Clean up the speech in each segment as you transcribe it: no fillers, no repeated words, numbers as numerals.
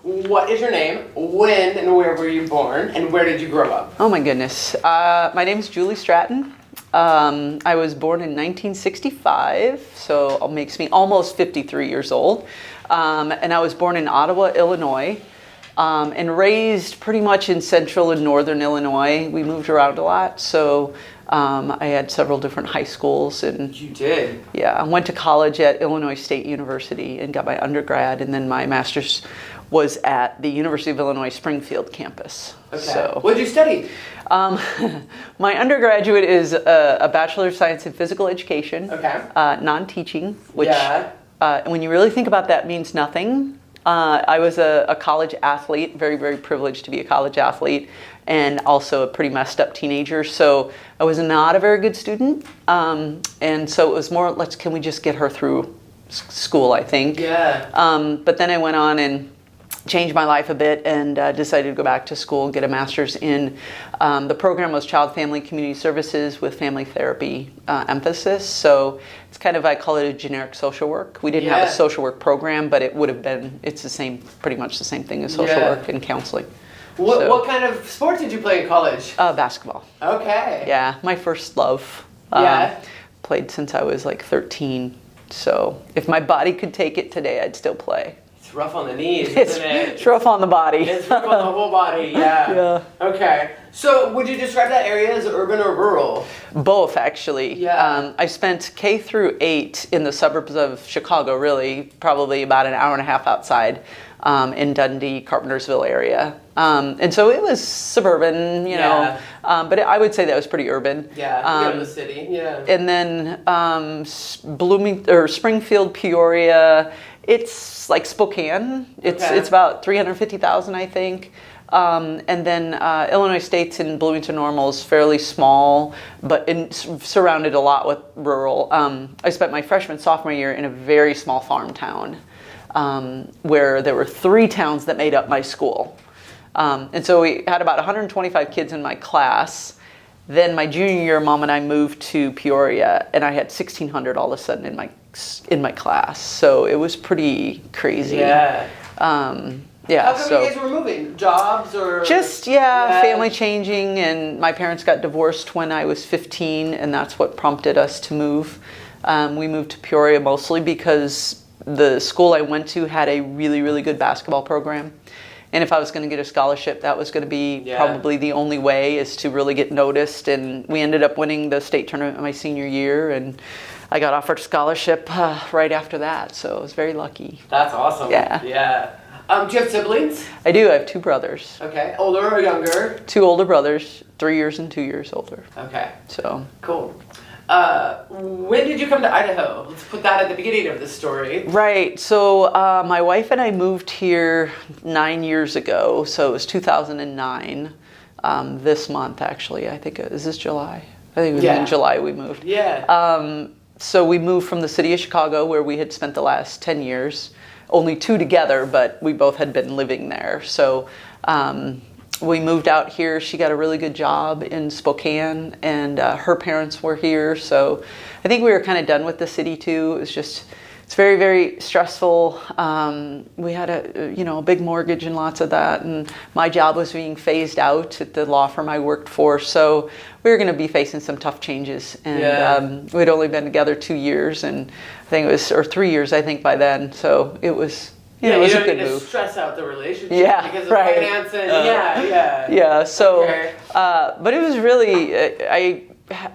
what is your name? When and where were you born? And where did you grow up? Oh my goodness. My name is Juli Stratton. I was born in 1965, so it makes me almost 53 years old. And I was born in Ottawa, Illinois, and raised pretty much in central and northern Illinois. We moved around a lot, so I had several different high schools. And You did? yeah, I went to college at Illinois State University and got my undergrad, and then my master's was at the University of Illinois Springfield campus. Okay. So, What did you study? my undergraduate is a Bachelor of Science in Physical Education, Okay. non-teaching, which Yeah. when you really think about that means nothing. I was a college athlete, very, very privileged to be a college athlete, and also a pretty messed up teenager. So I was not a very good student. And so it was more, can we just get her through school, I think. Yeah. But then I went on and changed my life a bit and decided to go back to school and get a master's in, the program was Child Family Community Services with family therapy emphasis. So it's kind of, I call it a generic social work. We didn't have a social work program, but it would have been, it's the same, pretty much the same thing as social work and counseling. What kind of sport did you play in college? Basketball. Okay. Yeah, my first love. Played since I was like 13. So if my body could take it today, I'd still play. It's rough on the knees, isn't it? It's rough on the body. It's rough on the whole body, yeah. Yeah. Okay. So would you describe that area as urban or rural? Both, actually. Yeah. I spent K through 8 in the suburbs of Chicago, really, probably about an hour and a half outside, in Dundee, Carpentersville area. And so it was suburban, you know, but I would say that was pretty urban. Yeah, you go to the city, yeah. And then Springfield, Peoria, it's like Spokane. It's about 350,000, I think. And then Illinois State's in Bloomington Normal is fairly small, but surrounded a lot with rural. I spent my freshman, sophomore year in a very small farm town where there were 3 towns that made up my school. And so we had about 125 kids in my class. Then my junior year, Mom and I moved to Peoria, and I had 1,600 all of a sudden in my class. So it was pretty crazy. Yeah. Yeah. How come you guys were moving? Jobs or? Just, family changing, and my parents got divorced when I was 15, and that's what prompted us to move. We moved to Peoria mostly because the school I went to had a really, really good basketball program. And if I was going to get a scholarship, that was going to be probably the only way, is to really get noticed. And we ended up winning the state tournament my senior year, and I got offered a scholarship right after that. So I was very lucky. That's awesome. Yeah. Yeah. Do you have siblings? I do. I have 2 brothers. Okay. Older or younger? 2 older brothers, 3 years and 2 years older. Okay. So cool. When did you come to Idaho? Let's put that at the beginning of the story. Right. So my wife and I moved here 9 years ago. So it was 2009. This month, actually. I think, is this July? I think it was in July we moved. Yeah. So we moved from the city of Chicago, where we had spent the last 10 years. Only 2 together, but we both had been living there. So we moved out here. She got a really good job in Spokane, and her parents were here. So I think we were kind of done with the city too. It's very, very stressful. We had a big mortgage and lots of that, and my job was being phased out at the law firm I worked for. So we were going to be facing some tough changes, and we'd only been together 2 years, and I think it was, or 3 years, I think, by then. So it was. It was a good move. You don't need to stress out the relationship because of right. finance and Yeah, so, okay. But it was really,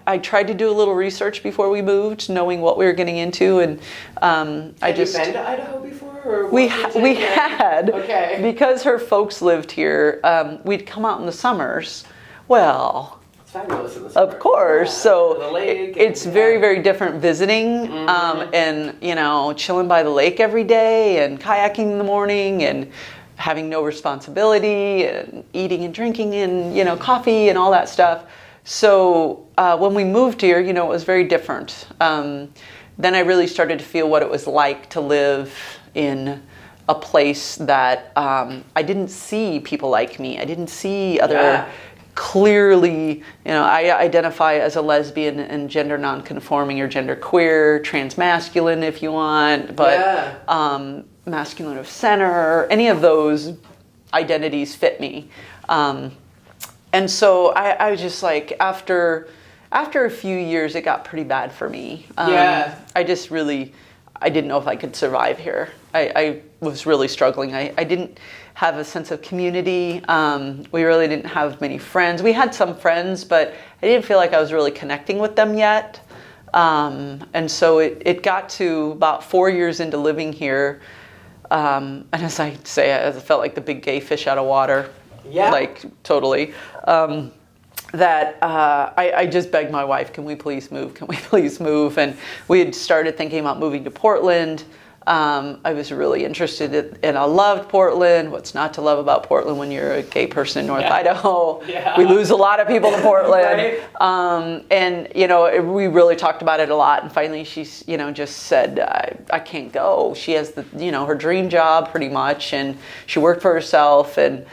I tried to do a little research before we moved, knowing what we were getting into, and Have you been to Idaho before? Or we had, okay. Because her folks lived here, we'd come out in the summers. Well, fabulous in the summer. of course. So the lake it's very, very different visiting, and chilling by the lake every day, and kayaking in the morning, and having no responsibility, and eating and drinking, and coffee and all that stuff. So when we moved here, it was very different. Then I really started to feel what it was like to live in a place that I didn't see people like me. I didn't see other. Clearly, I identify as a lesbian and gender non-conforming or gender queer, transmasculine if you want, but masculine of center, any of those identities fit me. And so I was just like, after a few years, it got pretty bad for me. I didn't know if I could survive here. I was really struggling. I didn't have a sense of community. We really didn't have many friends. We had some friends, but I didn't feel like I was really connecting with them yet. And so it got to about 4 years into living here. And as I say, I felt like the big gay fish out of water. Yeah. Like, totally. I just begged my wife, can we please move? Can we please move? And we had started thinking about moving to Portland. I was really interested and I loved Portland. What's not to love about Portland when you're a gay person in North Idaho? Yeah. We lose a lot of people to Portland. Right. And, we really talked about it a lot. And finally she's, just said, I can't go. She has her dream job pretty much. And she worked for herself. And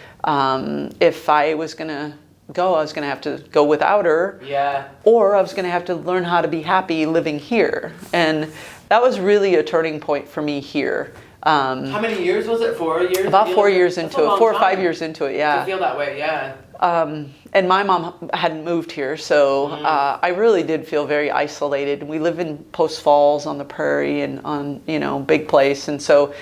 if I was going to go, I was going to have to go without her. Yeah. Or I was going to have to learn how to be happy living here. And that was really a turning point for me here. How many years was it? 4 years? About 4 years into it. 4 or 5 years into it, yeah. To feel that way, yeah. And my mom hadn't moved here, so I really did feel very isolated. We live in Post Falls on the prairie and on, big place. And so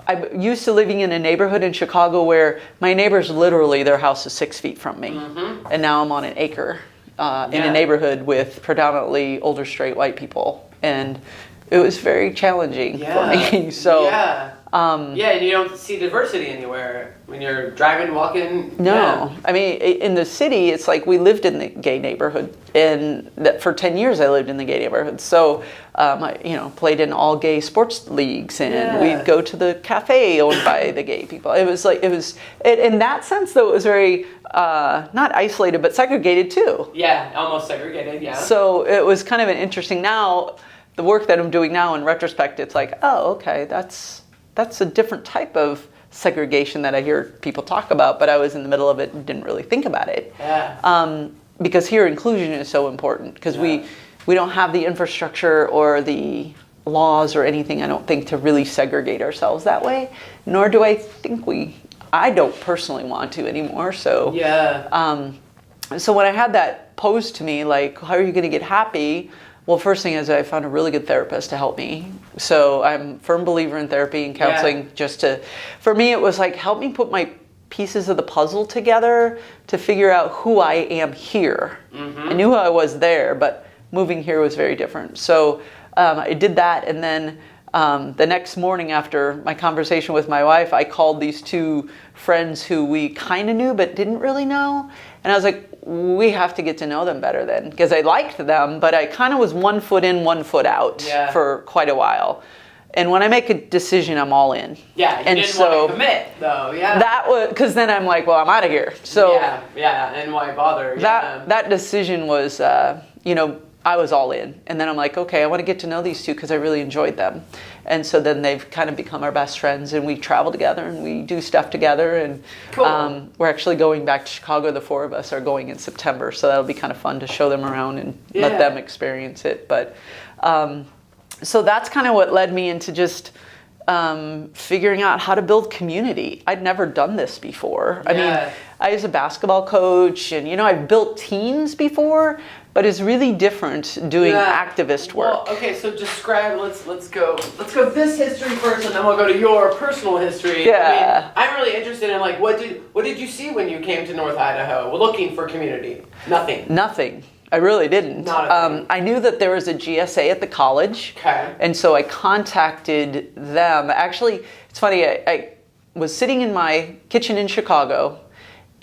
I'm used to living in a neighborhood in Chicago where my neighbors literally, their house is 6 feet from me. Mm-hmm. And now I'm on an acre in a neighborhood with predominantly older straight white people. And it was very challenging for me. So and you don't see diversity anywhere when you're driving, walking. No, yeah. I mean, in the city, it's like we lived in the gay neighborhood, and for 10 years I lived in the gay neighborhood. So, I played in all gay sports leagues, and we'd go to the cafe owned by the gay people. It was in that sense, though, it was very not isolated, but segregated too. Yeah, almost segregated. Yeah. So it was kind of an interesting now. The work that I'm doing now, in retrospect, it's like, oh, okay, that's a different type of segregation that I hear people talk about, but I was in the middle of it and didn't really think about it. Yeah. Because here inclusion is so important, because we don't have the infrastructure or the laws or anything, I don't think, to really segregate ourselves that way, nor do I think I don't personally want to anymore. So, so when I had that posed to me, like, how are you going to get happy? Well, first thing is I found a really good therapist to help me. So I'm a firm believer in therapy and counseling. For me, it was like, help me put my pieces of the puzzle together to figure out who I am here. Mm-hmm. I knew who I was there, but moving here was very different. So I did that, and then the next morning after my conversation with my wife, I called these two friends who we kind of knew but didn't really know. And I was like, we have to get to know them better then, because I liked them, but I kind of was 1 foot in, 1 foot out for quite a while. And when I make a decision, I'm all in. Yeah, you didn't want to commit, though. Yeah. That was because then I'm like, well, I'm out of here. So and why bother? That decision was, I was all in. And then I'm like, okay, I want to get to know these two because I really enjoyed them. And so then they've kind of become our best friends, and we travel together and we do stuff together. And cool. We're actually going back to Chicago. The 4 of us are going in September. So that'll be kind of fun to show them around and let them experience it. But so that's kind of what led me into just figuring out how to build community. I'd never done this before. I mean, I was a basketball coach, and I've built teams before, but it's really different doing activist work. Well, okay, so describe. Let's go this history first, and then we'll go to your personal history. Yeah. I mean, I'm really interested in what did you see when you came to North Idaho looking for community? Nothing. I really didn't. I knew that there was a GSA at the college, and so I contacted them. Actually, it's funny, I was sitting in my kitchen in Chicago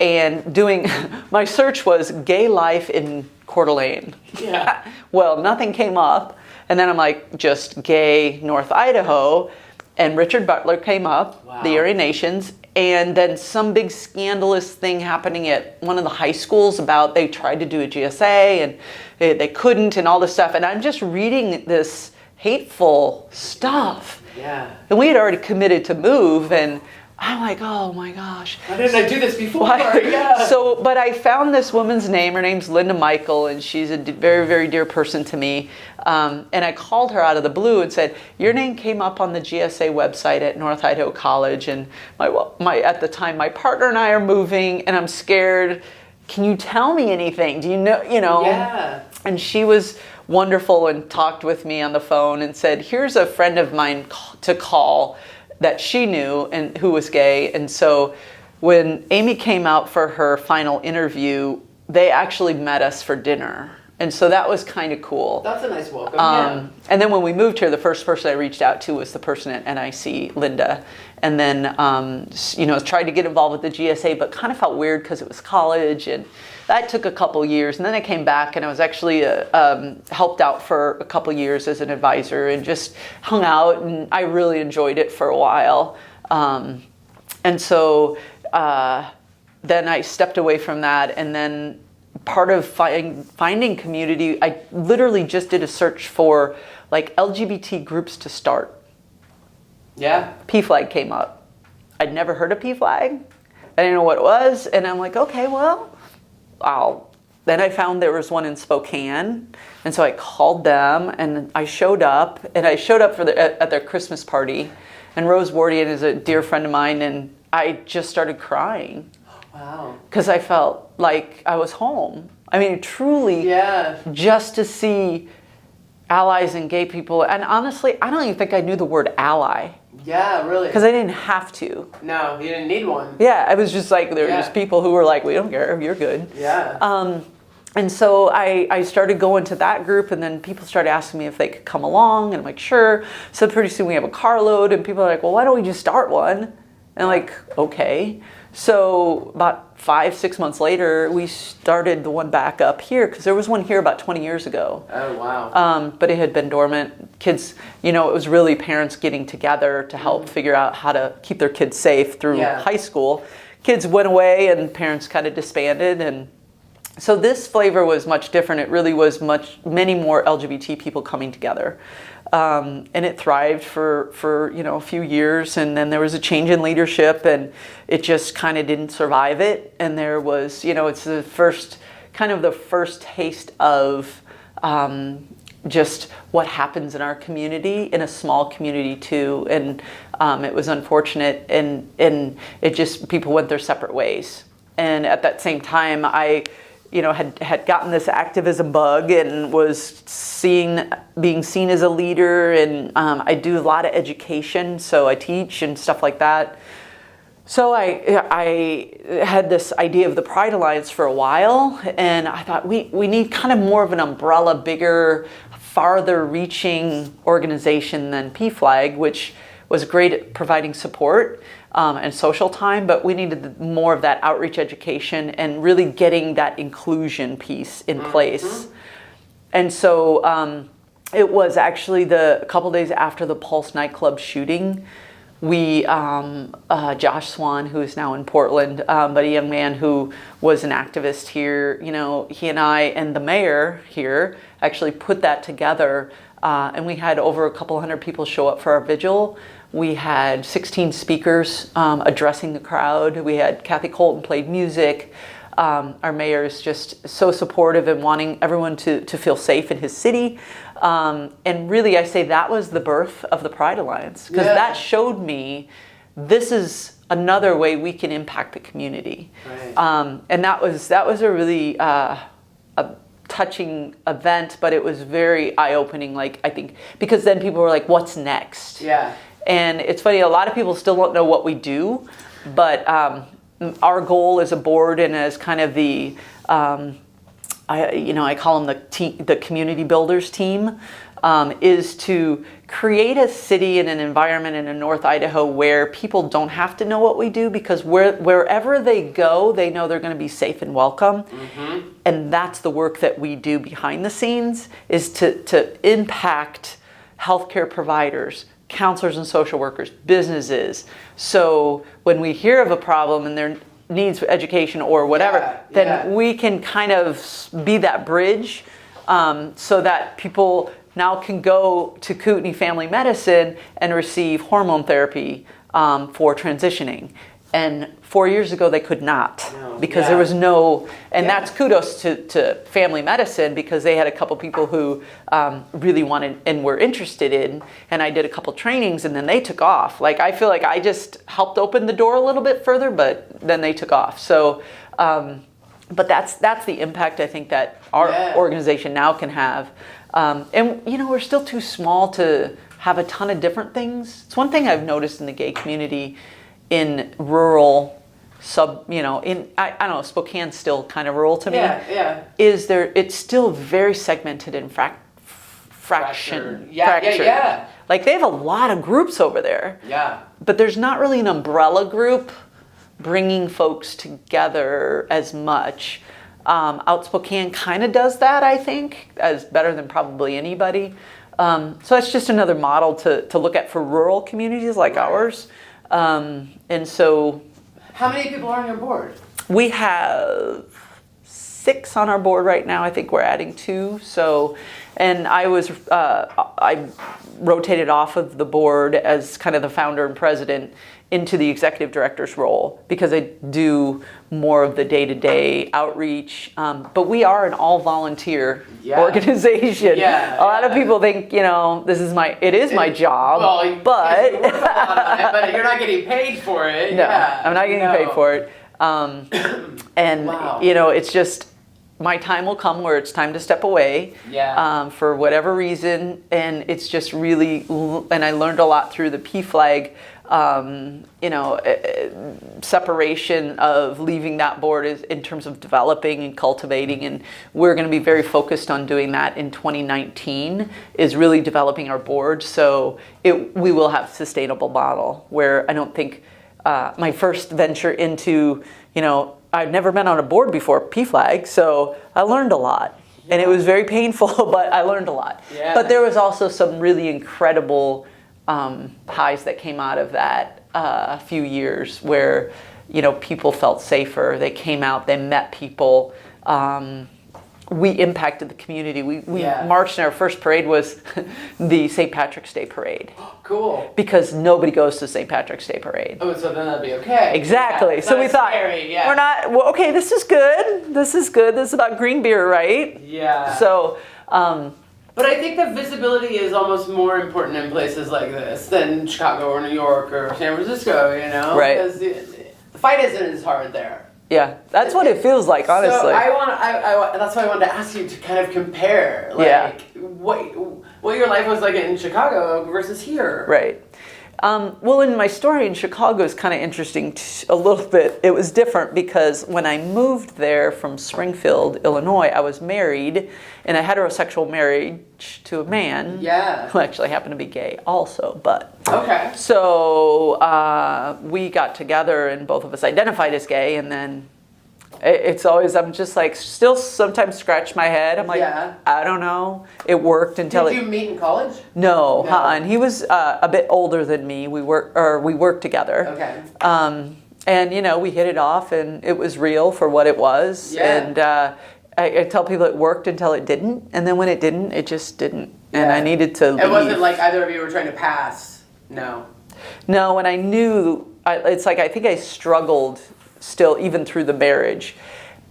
and doing, my search was gay life in Coeur d'Alene. Yeah. Well, nothing came up, and then I'm like, just gay North Idaho, and Richard Butler came up, the Aryan Nations, and then some big scandalous thing happening at one of the high schools about they tried to do a GSA and they couldn't, and all this stuff. And I'm just reading this hateful stuff. Yeah. And we had already committed to move, and I'm like, oh my gosh. Why didn't I do this before? Yeah. So, but I found this woman's name. Her name's Linda Michael, and she's a very, very dear person to me. And I called her out of the blue and said, your name came up on the GSA website at North Idaho College, and at the time, my partner and I are moving, and I'm scared. Can you tell me anything? Do you know? Yeah. And she was wonderful and talked with me on the phone and said, here's a friend of mine to call that she knew and who was gay. And so when Amy came out for her final interview, they actually met us for dinner. And so that was kind of cool. That's a nice welcome. Yeah. And then when we moved here, the first person I reached out to was the person at NIC, Linda. And then, tried to get involved with the GSA, but kind of felt weird because it was college. And that took a couple years. And then I came back and I was actually helped out for a couple years as an advisor and just hung out. And I really enjoyed it for a while. And so then I stepped away from that. And then part of finding community, I literally just did a search for like LGBT groups to start. Yeah. PFLAG came up. I'd never heard of PFLAG. I didn't know what it was. And I'm like, okay, well, then I found there was one in Spokane. And so I called them and I showed up. And I showed up at their Christmas party. And Rose Wardian is a dear friend of mine. And I just started crying. Wow. Because I felt like I was home. I mean, truly, just to see allies and gay people. And honestly, I don't even think I knew the word ally. Yeah, really. Because I didn't have to. No, you didn't need one. Yeah, I was just like, there were just people who were like, we don't care, you're good. Yeah. And so I started going to that group, and then people started asking me if they could come along, and I'm like, sure. So pretty soon we have a carload, and people are like, well, why don't we just start one? And I'm like, okay. So about 5-6 months later, we started the one back up here because there was one here about 20 years ago. Oh, wow. But it had been dormant. Kids, it was really parents getting together to help figure out how to keep their kids safe through high school. Kids went away and parents kind of disbanded. And so this flavor was much different. It really was many more LGBT people coming together. And it thrived for a few years, and then there was a change in leadership, and it just kind of didn't survive it. And there was, it's the first taste of just what happens in our community, in a small community too. And it was unfortunate, and it just, people went their separate ways. And at that same time, I had gotten this activism bug and was being seen as a leader, and I do a lot of education, so I teach and stuff like that. So I had this idea of the Pride Alliance for a while, and I thought we need kind of more of an umbrella, bigger, farther reaching organization than PFLAG, which was great at providing support and social time, but we needed more of that outreach education and really getting that inclusion piece in place. And so it was actually a couple days after the Pulse nightclub shooting, we, Josh Swan, who is now in Portland, but a young man who was an activist here, he and I and the mayor here actually put that together, and we had over a couple hundred people show up for our vigil. We had 16 speakers addressing the crowd. We had Kathy Colton played music. Our mayor is just so supportive and wanting everyone to feel safe in his city. And really, I say that was the birth of the Pride Alliance, because that showed me this is another way we can impact the community. Right. And that was a really a touching event, but it was very eye-opening, I think, because then people were like, what's next? Yeah. And it's funny, a lot of people still don't know what we do, but our goal as a board and as kind of the, I call them the community builders team, is to create a city and an environment in North Idaho where people don't have to know what we do, because wherever they go, they know they're going to be safe and welcome. Mm-hmm. And that's the work that we do behind the scenes, is to impact healthcare providers, counselors and social workers, businesses. So when we hear of a problem and there needs education or whatever, then we can kind of be that bridge, so that people now can go to Kootenai Family Medicine and receive hormone therapy for transitioning. And 4 years ago, they could not because there was no, and that's kudos to family medicine because they had a couple people who really wanted and were interested in, and I did a couple trainings and then they took off. Like, I feel like I just helped open the door a little bit further, but then they took off. So, but that's the impact I think that our organization now can have. And, you know, we're still too small to have a ton of different things. It's one thing I've noticed in the gay community in rural I don't know, Spokane's still kind of rural to me. Is there, it's still very segmented and fractured. Like, they have a lot of groups over there. But there's not really an umbrella group bringing folks together as much. Out Spokane kind of does that, I think, as better than probably anybody. So it's just another model to look at for rural communities like ours. And so... How many people are on your board? We have 6 on our board right now. I think we're adding 2. So, and I rotated off of the board as kind of the founder and president into the executive director's role because I do more of the day-to-day outreach. But we are an all-volunteer organization. A lot of people think, you know, it is my job, well, but you work a lot on it, but you're not getting paid for it. No, I'm not getting paid for it. And you know, it's just, my time will come where it's time to step away for whatever reason. And it's just really, and I learned a lot through the PFLAG, separation of leaving that board is in terms of developing and cultivating. And we're going to be very focused on doing that in 2019, is really developing our board. So we will have a sustainable model where I don't think my first venture into, you know, I've never been on a board before, PFLAG, so I learned a lot. And it was very painful, but I learned a lot. But there was also some really incredible highs that came out of that few years where, you know, people felt safer. They came out, they met people. We impacted the community. We marched, and our first parade was the St. Patrick's Day parade. Cool. Because nobody goes to St. Patrick's Day parade. Oh, so then that'd be okay. Exactly. So we thought, we're not, well, okay, this is good. This is good. This is about green beer, right? Yeah. So, but I think the visibility is almost more important in places like this than Chicago or New York or San Francisco, you know? Right. Because the fight isn't as hard there. Yeah, that's what it feels like, honestly. So that's why I wanted to ask you to kind of compare, like, what your life was like in Chicago versus here. Right. Well, in my story in Chicago is kind of interesting a little bit. It was different because when I moved there from Springfield, Illinois, I was married in a heterosexual marriage to a man who actually happened to be gay also. But so we got together and both of us identified as gay, and then it's always, I'm just like, still sometimes scratch my head. I'm like, I don't know. It worked until Did you meet in college? No. And he was a bit older than me. We worked together. Okay. And you know, we hit it off, and it was real for what it was. And I tell people it worked until it didn't, and then when it didn't, it just didn't. And I needed to leave. It wasn't like either of you were trying to pass. No. No, and I knew. It's like I think I struggled still, even through the marriage.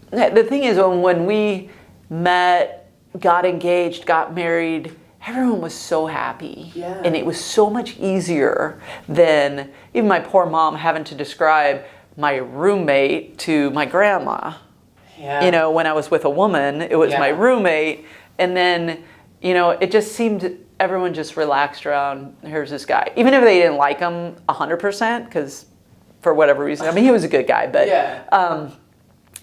The thing is, when we met, got engaged, got married, everyone was so happy. And it was so much easier than even my poor mom having to describe my roommate to my grandma. You know, when I was with a woman, it was my roommate. And then, you know, it just seemed everyone just relaxed around, here's this guy. Even if they didn't like him 100%, because for whatever reason. I mean, he was a good guy, but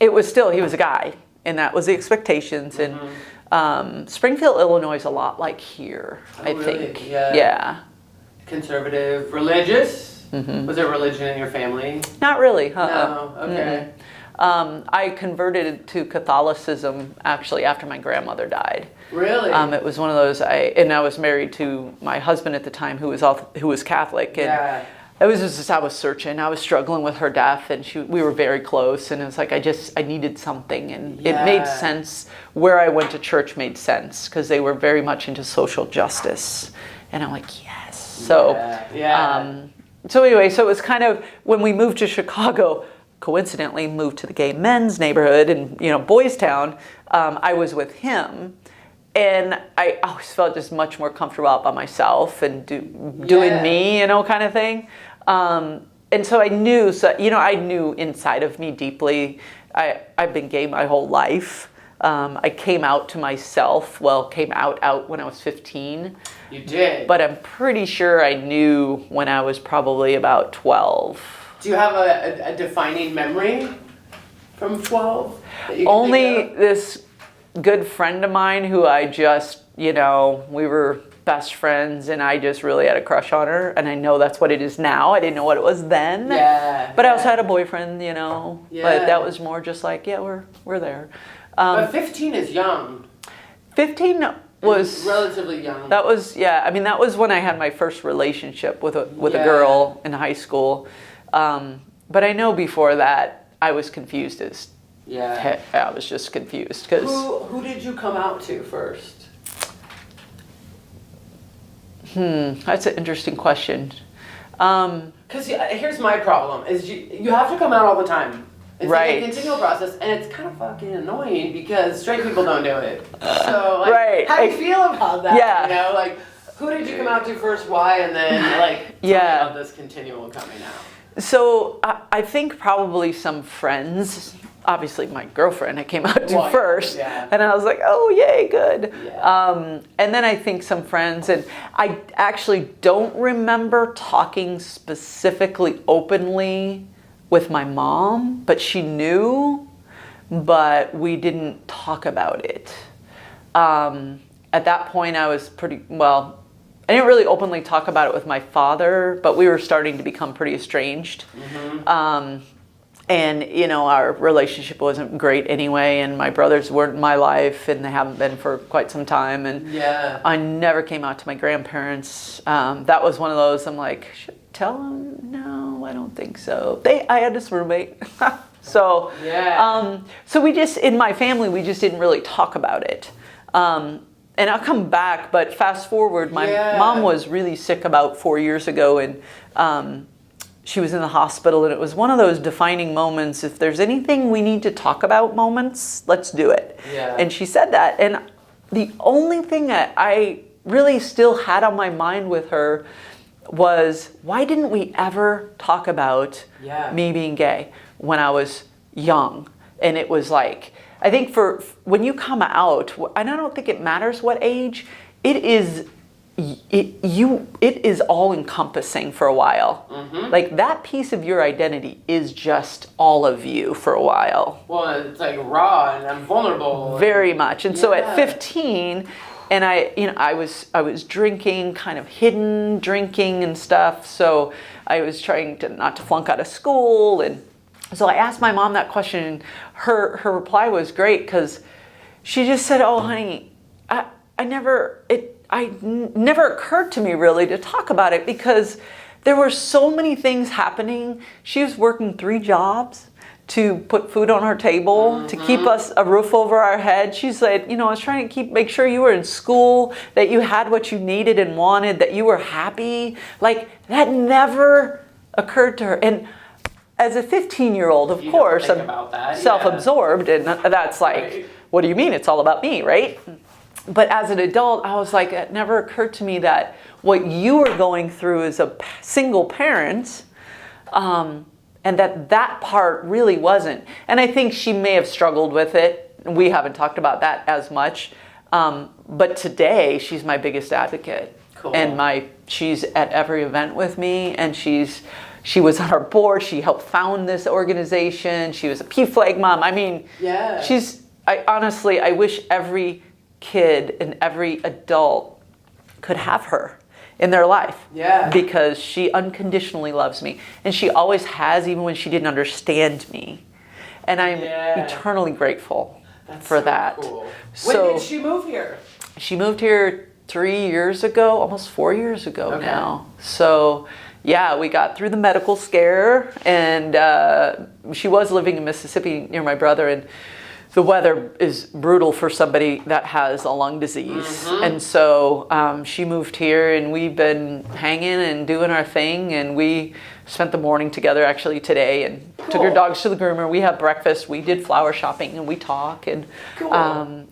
it was still, he was a guy, and that was the expectations. And Springfield, Illinois is a lot like here, I think. Yeah. Conservative, religious? Was there religion in your family? Not really. No, okay. I converted to Catholicism actually after my grandmother died. Really? It was one of those. I was married to my husband at the time, who was Catholic, and it was just, I was searching. I was struggling with her death, and we were very close. And it was like, I needed something. And it made sense. Where I went to church made sense because they were very much into social justice. And I'm like, yes. So, so anyway, so it was kind of, when we moved to Chicago, coincidentally moved to the gay men's neighborhood in, Boys Town, I was with him. And I always felt just much more comfortable out by myself and doing me, kind of thing. And so I knew, I knew inside of me deeply, I've been gay my whole life. I came out to myself, came out when I was 15. You did? But I'm pretty sure I knew when I was probably about 12. Do you have a defining memory from 12? Only this good friend of mine who I just, we were best friends, and I just really had a crush on her, and I know that's what it is now. I didn't know what it was then. But I also had a boyfriend, but that was more just like, we're there. But 15 is young. 15 was relatively young. That was, that was when I had my first relationship with a girl in high school. But I know before that I was confused as heck. I was just confused because who did you come out to first? That's an interesting question. Because here's my problem: is you have to come out all the time. It's like a continual process, and it's kind of fucking annoying because straight people don't do it. So, how do you feel about that? Yeah. Who did you come out to first? Why? And then, tell me about this continual coming out. So, I think probably some friends. Obviously, my girlfriend I came out to first, and I was like, "Oh, yay, good." And then I think some friends, and I actually don't remember talking specifically openly with my mom, but she knew, but we didn't talk about it. At that point, I was I didn't really openly talk about it with my father, but we were starting to become pretty estranged. And, our relationship wasn't great anyway, and my brothers weren't in my life, and they haven't been for quite some time. And I never came out to my grandparents. That was one of those, I'm like, should I tell them? No, I don't think so. I had this roommate. So we just, in my family, we just didn't really talk about it. And I'll come back, but fast forward, my mom was really sick about 4 years ago, and she was in the hospital, and it was one of those defining moments. If there's anything we need to talk about moments, let's do it. And she said that. And the only thing that I really still had on my mind with her was, why didn't we ever talk about me being gay when I was young? And it was like, I think when you come out, and I don't think it matters what age, it is all encompassing for a while. Like that piece of your identity is just all of you for a while. Well, it's like raw and I'm vulnerable. Very much. And so at 15, and I was drinking, kind of hidden drinking and stuff. So I was trying not to flunk out of school. And so I asked my mom that question, and her reply was great, because she just said, "Oh, honey, it never occurred to me really to talk about it, because there were so many things happening." She was working 3 jobs to put food on our table, to keep us a roof over our head. She said, I was trying to make sure you were in school, that you had what you needed and wanted, that you were happy. Like, that never occurred to her. And as a 15-year-old, of course, I'm self-absorbed, and that's like, what do you mean? It's all about me, right? But as an adult, I was like, it never occurred to me that what you were going through as a single parent, and that part really wasn't. And I think she may have struggled with it. We haven't talked about that as much. But today, she's my biggest advocate. Cool. And she's at every event with me, and she was on our board. She helped found this organization. She was a PFLAG mom. I mean, I wish every kid and every adult could have her in their life. Because she unconditionally loves me. And she always has, even when she didn't understand me. And I'm eternally grateful for that. Cool. So, when did she move here? She moved here 3 years ago, almost 4 years ago now. So yeah, we got through the medical scare, and she was living in Mississippi near my brother, and the weather is brutal for somebody that has a lung disease. And so she moved here, and we've been hanging and doing our thing, and we spent the morning together actually today, and took her dogs to the groomer. We have breakfast, we did flower shopping, and we talk, and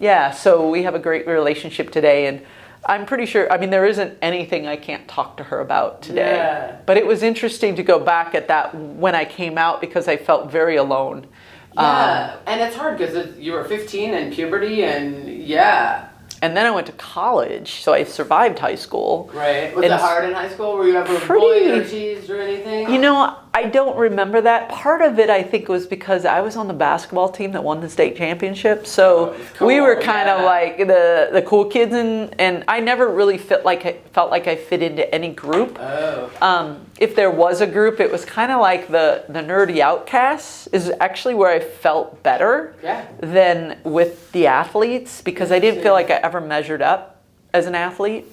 yeah, so we have a great relationship today. And I'm pretty sure, I mean, there isn't anything I can't talk to her about today. Yeah. But it was interesting to go back at that when I came out, because I felt very alone. Yeah, and it's hard because you were 15 and puberty, and yeah. And then I went to college, so I survived high school. Right. Was it hard in high school? Were you ever bullied or teased or anything? You know, I don't remember that. Part of it, I think, was because I was on the basketball team that won the state championship. So we were kind of like the cool kids, and I never really felt like I fit into any group. If there was a group, it was kind of like the nerdy outcasts is actually where I felt better than with the athletes, because I didn't feel like I ever measured up as an athlete.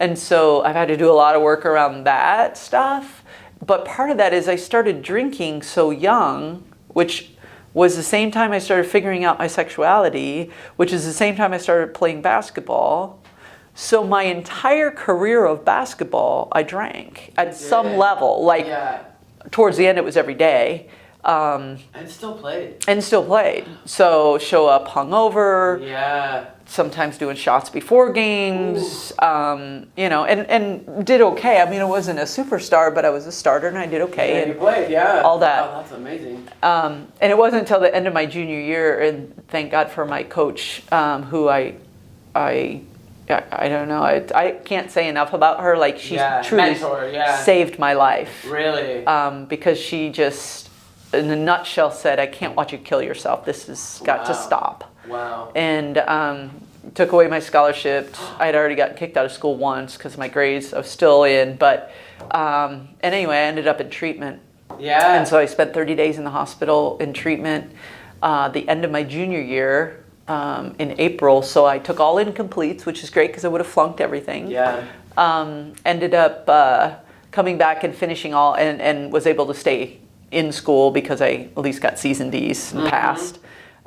And so I've had to do a lot of work around that stuff. But part of that is I started drinking so young, which was the same time I started figuring out my sexuality, which is the same time I started playing basketball. So my entire career of basketball, I drank at some level. Like towards the end, it was every day. And still played. So show up hungover. Yeah. Sometimes doing shots before games. You know, and did okay. I mean, I wasn't a superstar, but I was a starter, and I did okay. Yeah, and you played, all that. Wow, that's amazing. And it wasn't until the end of my junior year, and thank God for my coach, who I don't know. I can't say enough about her. Like, she truly saved my life. Really? Because she just, in a nutshell, said, I can't watch you kill yourself. This has got to stop. Wow. And took away my scholarship. I'd already gotten kicked out of school once because of my grades. I was still in. But and anyway, I ended up in treatment. Yeah. And so I spent 30 days in the hospital in treatment. The end of my junior year, in April, so I took all incompletes, which is great because I would have flunked everything. Yeah. Ended up coming back and finishing all, and was able to stay in school because I at least got C's and D's and passed.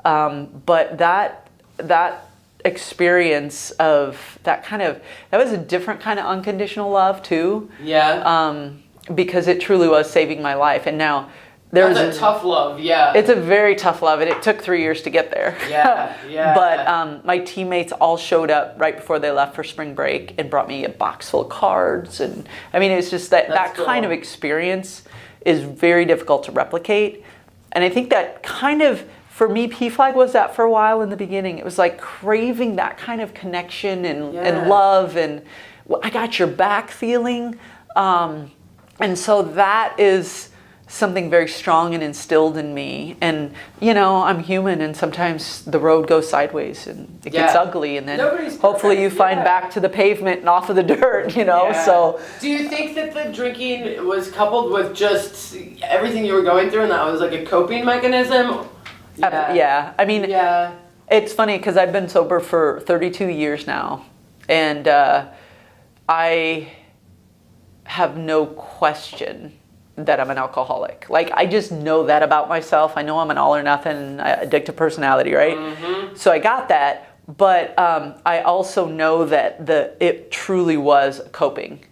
But that experience of that was a different kind of unconditional love too. Yeah. Because it truly was saving my life, and now. That's a tough love, yeah. It's a very tough love, and it took 3 years to get there. Yeah. But my teammates all showed up right before they left for spring break and brought me a box full of cards. And I mean, it's just that cool. Kind of experience is very difficult to replicate. And I think that kind of, for me, PFLAG was that for a while in the beginning. It was like craving that kind of connection and love and I got your back feeling. And so that is something very strong and instilled in me. And, you know, I'm human, and sometimes the road goes sideways and it gets ugly, and then hopefully you find back to the pavement and off of the dirt, you know. So do you think that the drinking was coupled with just everything you were going through, and that was like a coping mechanism? I mean, it's funny because I've been sober for 32 years now, and I have no question that I'm an alcoholic. Like, I just know that about myself. I know I'm an all or nothing addictive personality, right? Mm-hmm. So I got that, but I also know that it truly was coping,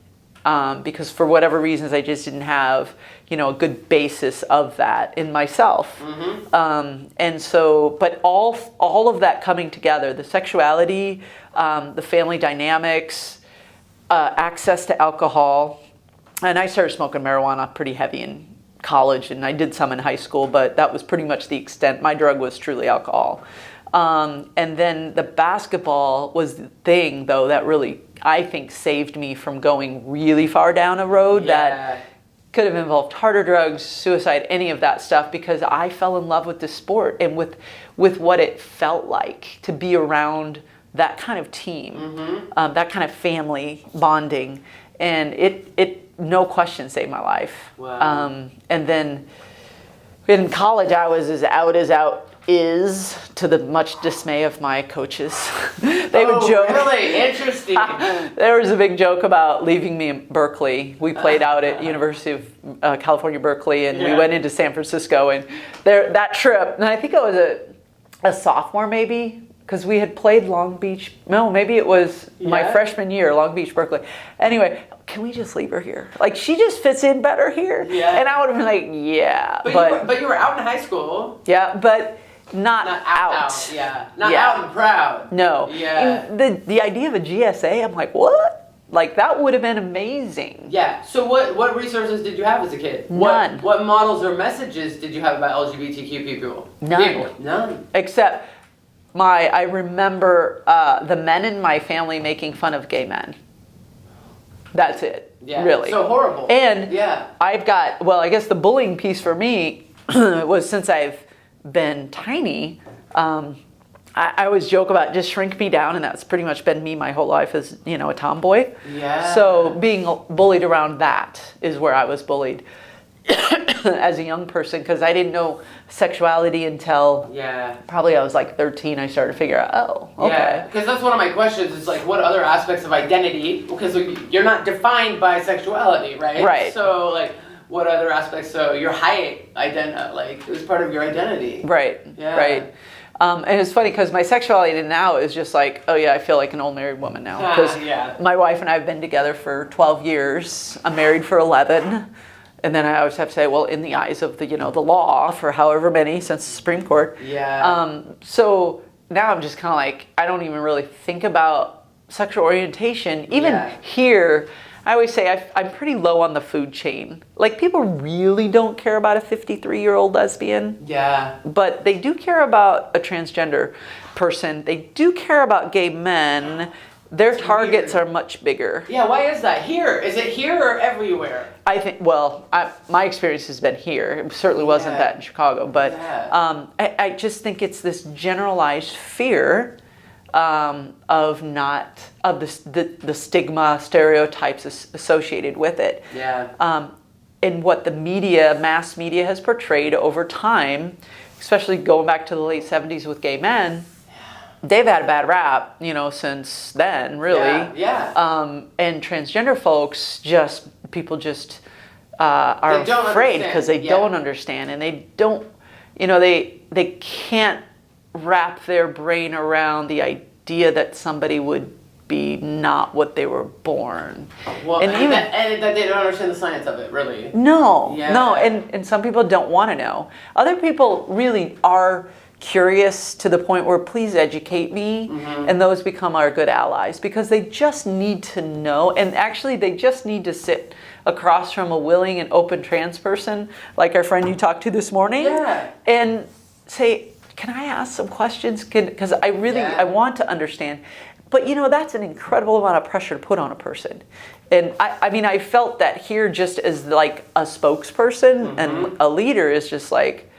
because for whatever reasons I just didn't have, you know, a good basis of that in myself. Mm-hmm. And so, but all of that coming together, the sexuality, the family dynamics, access to alcohol. And I started smoking marijuana pretty heavy in college, and I did some in high school, but that was pretty much the extent. My drug was truly alcohol. And then the basketball was the thing, though, that really, I think, saved me from going really far down a road that could have involved harder drugs, suicide, any of that stuff, because I fell in love with the sport and with what it felt like to be around that kind of team, that kind of family bonding. And it no question saved my life. Wow. And then in college, I was as out is, to the much dismay of my coaches. They would joke. Really? Interesting. There was a big joke about leaving me in Berkeley. We played out at University of California, Berkeley, and we went into San Francisco. And that trip, and I think I was a sophomore maybe, because we had played Long Beach. No, maybe it was my freshman year, Long Beach, Berkeley. Anyway, can we just leave her here? Like, she just fits in better here. Yeah. And I would have been like, yeah. But you were out in high school. Yeah, but not out. Yeah. Not out and proud. No. Yeah. And the idea of a GSA, I'm like, what? Like, that would have been amazing. Yeah. So what resources did you have as a kid? None. What models or messages did you have about LGBTQ people? None. Except I remember the men in my family making fun of gay men. That's it. Yeah. Really. So horrible. And I've got, well, I guess the bullying piece for me was, since I've been tiny, I always joke about just shrink me down, and that's pretty much been me my whole life, as, you know, a tomboy. Yeah. So being bullied around that is where I was bullied as a young person, because I didn't know sexuality until probably I was like 13. I started to figure out, oh, okay. Yeah, because that's one of my questions, is like, what other aspects of identity, because you're not defined by sexuality, right? Right. So, like, what other aspects? So your height, like, it was part of your identity. Right. Yeah. Right. And it's funny because my sexuality now is just like, oh yeah, I feel like an old married woman now. Because my wife and I have been together for 12 years. I'm married for 11. And then I always have to say, well, in the eyes of the law, for however many since the Supreme Court. Yeah. So now I'm just kind of like, I don't even really think about sexual orientation. Even here, I always say I'm pretty low on the food chain. Like, people really don't care about a 53-year-old lesbian. Yeah. But they do care about a transgender person. They do care about gay men. Their targets are much bigger. Yeah, why is that? Here? Is it here or everywhere? I think, well, my experience has been here. It certainly wasn't that in Chicago. But I just think it's this generalized fear of the stigma, stereotypes associated with it. Yeah. And what the mass media has portrayed over time, especially going back to the late 70s with gay men, they've had a bad rap, since then, really. Yeah. And transgender folks, people are afraid because they don't understand, and they don't, they can't wrap their brain around the idea that somebody would be not what they were born. Well, and that they don't understand the science of it, really. No, and some people don't want to know. Other people really are curious to the point where, please educate me, and those become our good allies, because they just need to know, and actually they just need to sit across from a willing and open trans person, like our friend you talked to this morning, and say, can I ask some questions? Because I want to understand. But that's an incredible amount of pressure to put on a person. And I felt that here, just as like a spokesperson and a leader, is just like,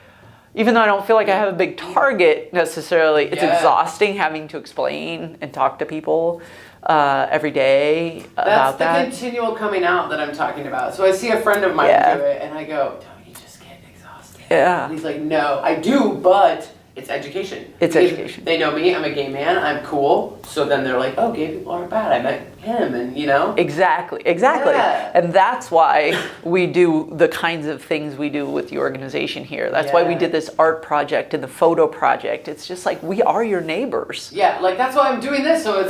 even though I don't feel like I have a big target necessarily, it's exhausting having to explain and talk to people every day about that. That's the continual coming out that I'm talking about. So I see a friend of mine do it, and I go, don't you just get exhausted? Yeah. And he's like, no, I do, but it's education. It's education. They know me, I'm a gay man, I'm cool, so then they're like, oh, gay people aren't bad, I met him, and Exactly. Yeah. And that's why we do the kinds of things we do with the organization here. That's why we did this art project and the photo project. It's just like, we are your neighbors. Yeah, like, that's why I'm doing this, so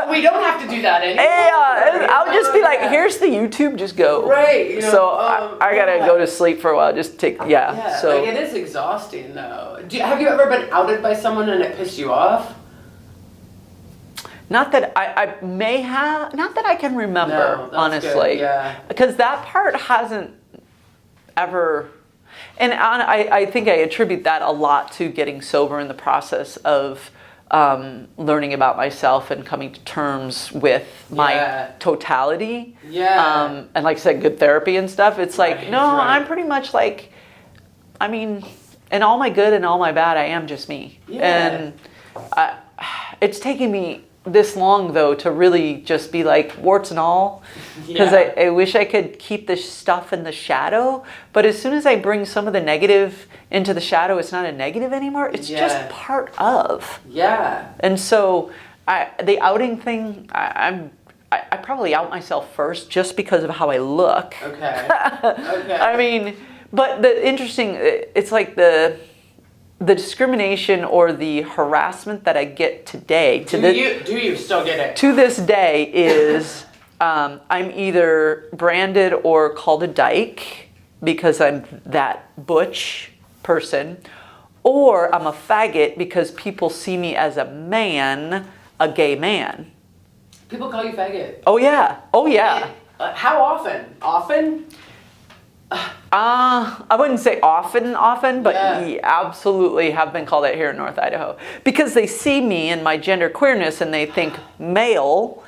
we don't have to do that anymore. Yeah, I'll just be like, here's the YouTube, just go. Right. So I gotta go to sleep for a while, just take, so like, it is exhausting, though. Have you ever been outed by someone and it pissed you off? Not that I may have, not that I can remember, honestly. Good. Because that part hasn't ever, and I think I attribute that a lot to getting sober in the process of learning about myself and coming to terms with my totality. And like I said, good therapy and stuff. It's like, I'm pretty much like, in all my good and all my bad, I am just me. And it's taken me this long though to really just be like warts and all, because I wish I could keep this stuff in the shadow, but as soon as I bring some of the negative into the shadow, it's not a negative anymore, it's just part of. And so the outing thing, I probably out myself first just because of how I look. Okay. I mean, but the interesting, it's like the discrimination or the harassment that I get today. Do you still get it? To this day is I'm either branded or called a dyke because I'm that butch person, or I'm a faggot because people see me as a man, a gay man. People call you faggot. Oh yeah. Oh yeah. How often? Often? I wouldn't say often, but absolutely have been called it here in North Idaho. Because they see me and my gender queerness and they think male,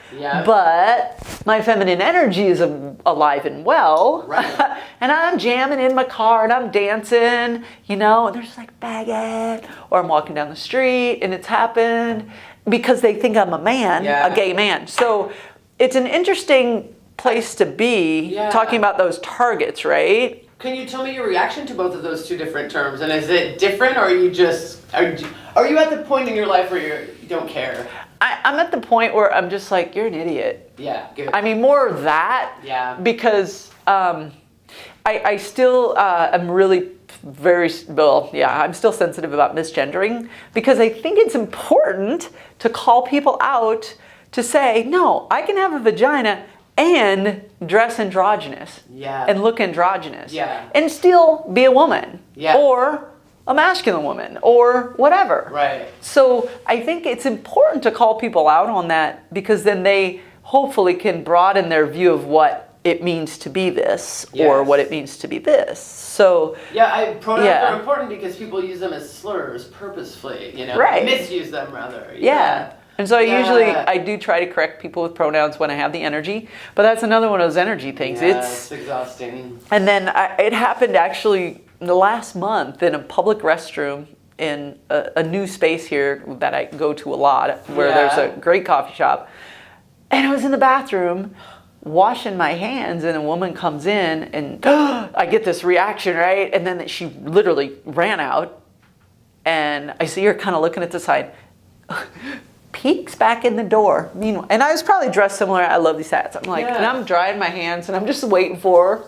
but my feminine energy is alive and well. Right. And I'm jamming in my car and I'm dancing, and they're just like, faggot. Or I'm walking down the street and it's happened because they think I'm a man, a gay man. So it's an interesting place to be talking about those targets, right? Can you tell me your reaction to both of those two different terms? And is it different, or are you just are you at the point in your life where you don't care? I'm at the point where I'm just like, you're an idiot. Yeah, good. I mean, more of that. Yeah. Because I still am really I'm still sensitive about misgendering, because I think it's important to call people out to say, no, I can have a vagina and dress androgynous and look androgynous and still be a woman or a masculine woman or whatever. Right. So I think it's important to call people out on that, because then they hopefully can broaden their view of what it means to be this or what it means to be this. So pronouns are important because people use them as slurs purposefully, misuse them rather. And so I do try to correct people with pronouns when I have the energy, but that's another one of those energy things. It's exhausting. And then it happened actually the last month in a public restroom in a new space here that I go to a lot, where there's a great coffee shop. And I was in the bathroom washing my hands, and a woman comes in and I get this reaction, right? And then she literally ran out, and I see her kind of looking at the side. Peeks back in the door. Meanwhile, and I was probably dressed similar. I love these hats. I'm like, and I'm drying my hands, and I'm just waiting for her.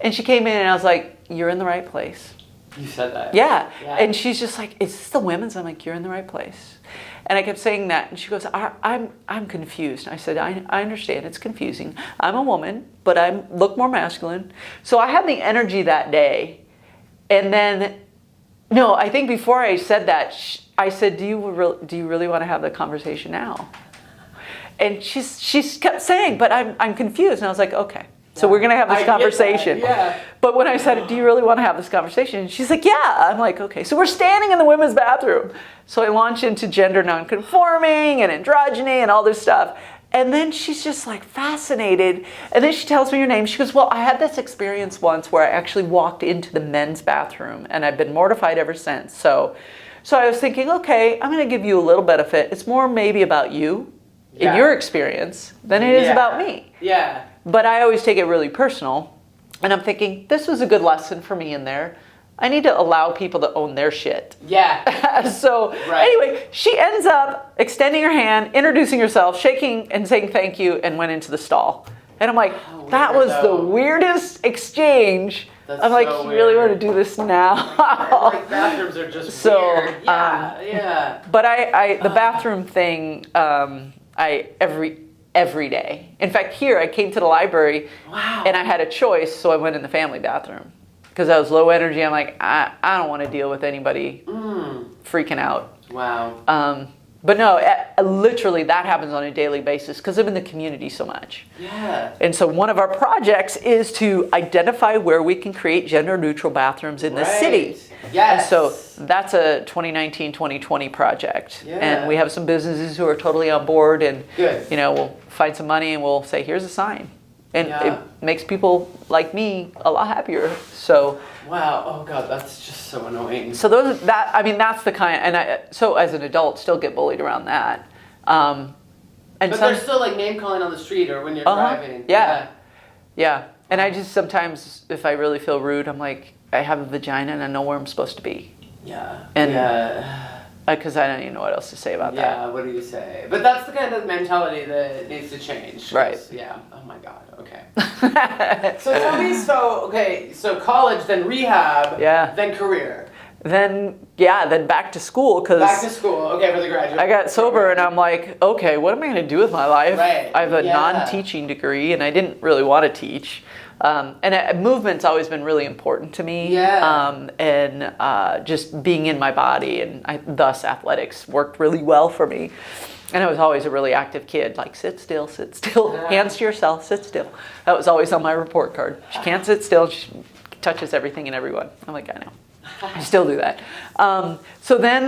And she came in, and I was like, "You're in the right place." You said that. Yeah. And she's just like, "Is this the women's?" I'm like, "You're in the right place." And I kept saying that, and she goes, "I'm confused." I said, "I understand. It's confusing. I'm a woman, but I look more masculine." So I had the energy that day, and then, no, I think before I said that, I said, do you really want to have the conversation now? And she kept saying, but I'm confused. And I was like, okay, so we're going to have this conversation. But when I said, do you really want to have this conversation? She's like, yeah. I'm like, okay. So we're standing in the women's bathroom. So I launch into gender nonconforming and androgyny and all this stuff. And then she's just like fascinated. And then she tells me her name. She goes, well, I had this experience once where I actually walked into the men's bathroom, and I've been mortified ever since. So I was thinking, okay, I'm going to give you a little benefit. It's more maybe about you in your experience than it is about me. Yeah. But I always take it really personal. And I'm thinking, this was a good lesson for me in there. I need to allow people to own their shit. Yeah. So anyway, she ends up extending her hand, introducing herself, shaking and saying thank you, and went into the stall. And I'm like, that was the weirdest exchange. I'm like, you really want to do this now? Like bathrooms are just weird. Yeah. But the bathroom thing, every day. In fact, here I came to the library and I had a choice, so I went in the family bathroom. Because I was low energy, I'm like, I don't want to deal with anybody freaking out. Wow. But no, literally that happens on a daily basis because I'm in the community so much. Yeah. And so one of our projects is to identify where we can create gender neutral bathrms in the city. Yes. And so that's a 2019-2020 project. Yeah. And we have some businesses who are totally on board, and good. We'll find some money and we'll say, here's a sign. And it makes people like me a lot happier. So wow, oh god, that's just so annoying. So that's the kind, and so as an adult, still get bullied around that. And but they're still like name calling on the street or when you're driving. Yeah. And I just sometimes, if I really feel rude, I'm like, I have a vagina and I know where I'm supposed to be. Yeah. And because I don't even know what else to say about that. Yeah, what do you say? But that's the kind of mentality that needs to change. Right. Yeah. Oh my God. Okay. So tell me, so college, then rehab, then career. Then back to school. Back to school, okay, for the graduate. I got sober and I'm like, okay, what am I going to do with my life? Right. I have a non-teaching degree and I didn't really want to teach. And movement's always been really important to me. Yeah. And just being in my body and thus athletics worked really well for me. And I was always a really active kid, like sit still, hands to yourself, sit still. That was always on my report card. She can't sit still, she touches everything and everyone. I'm like, I know. I still do that. So then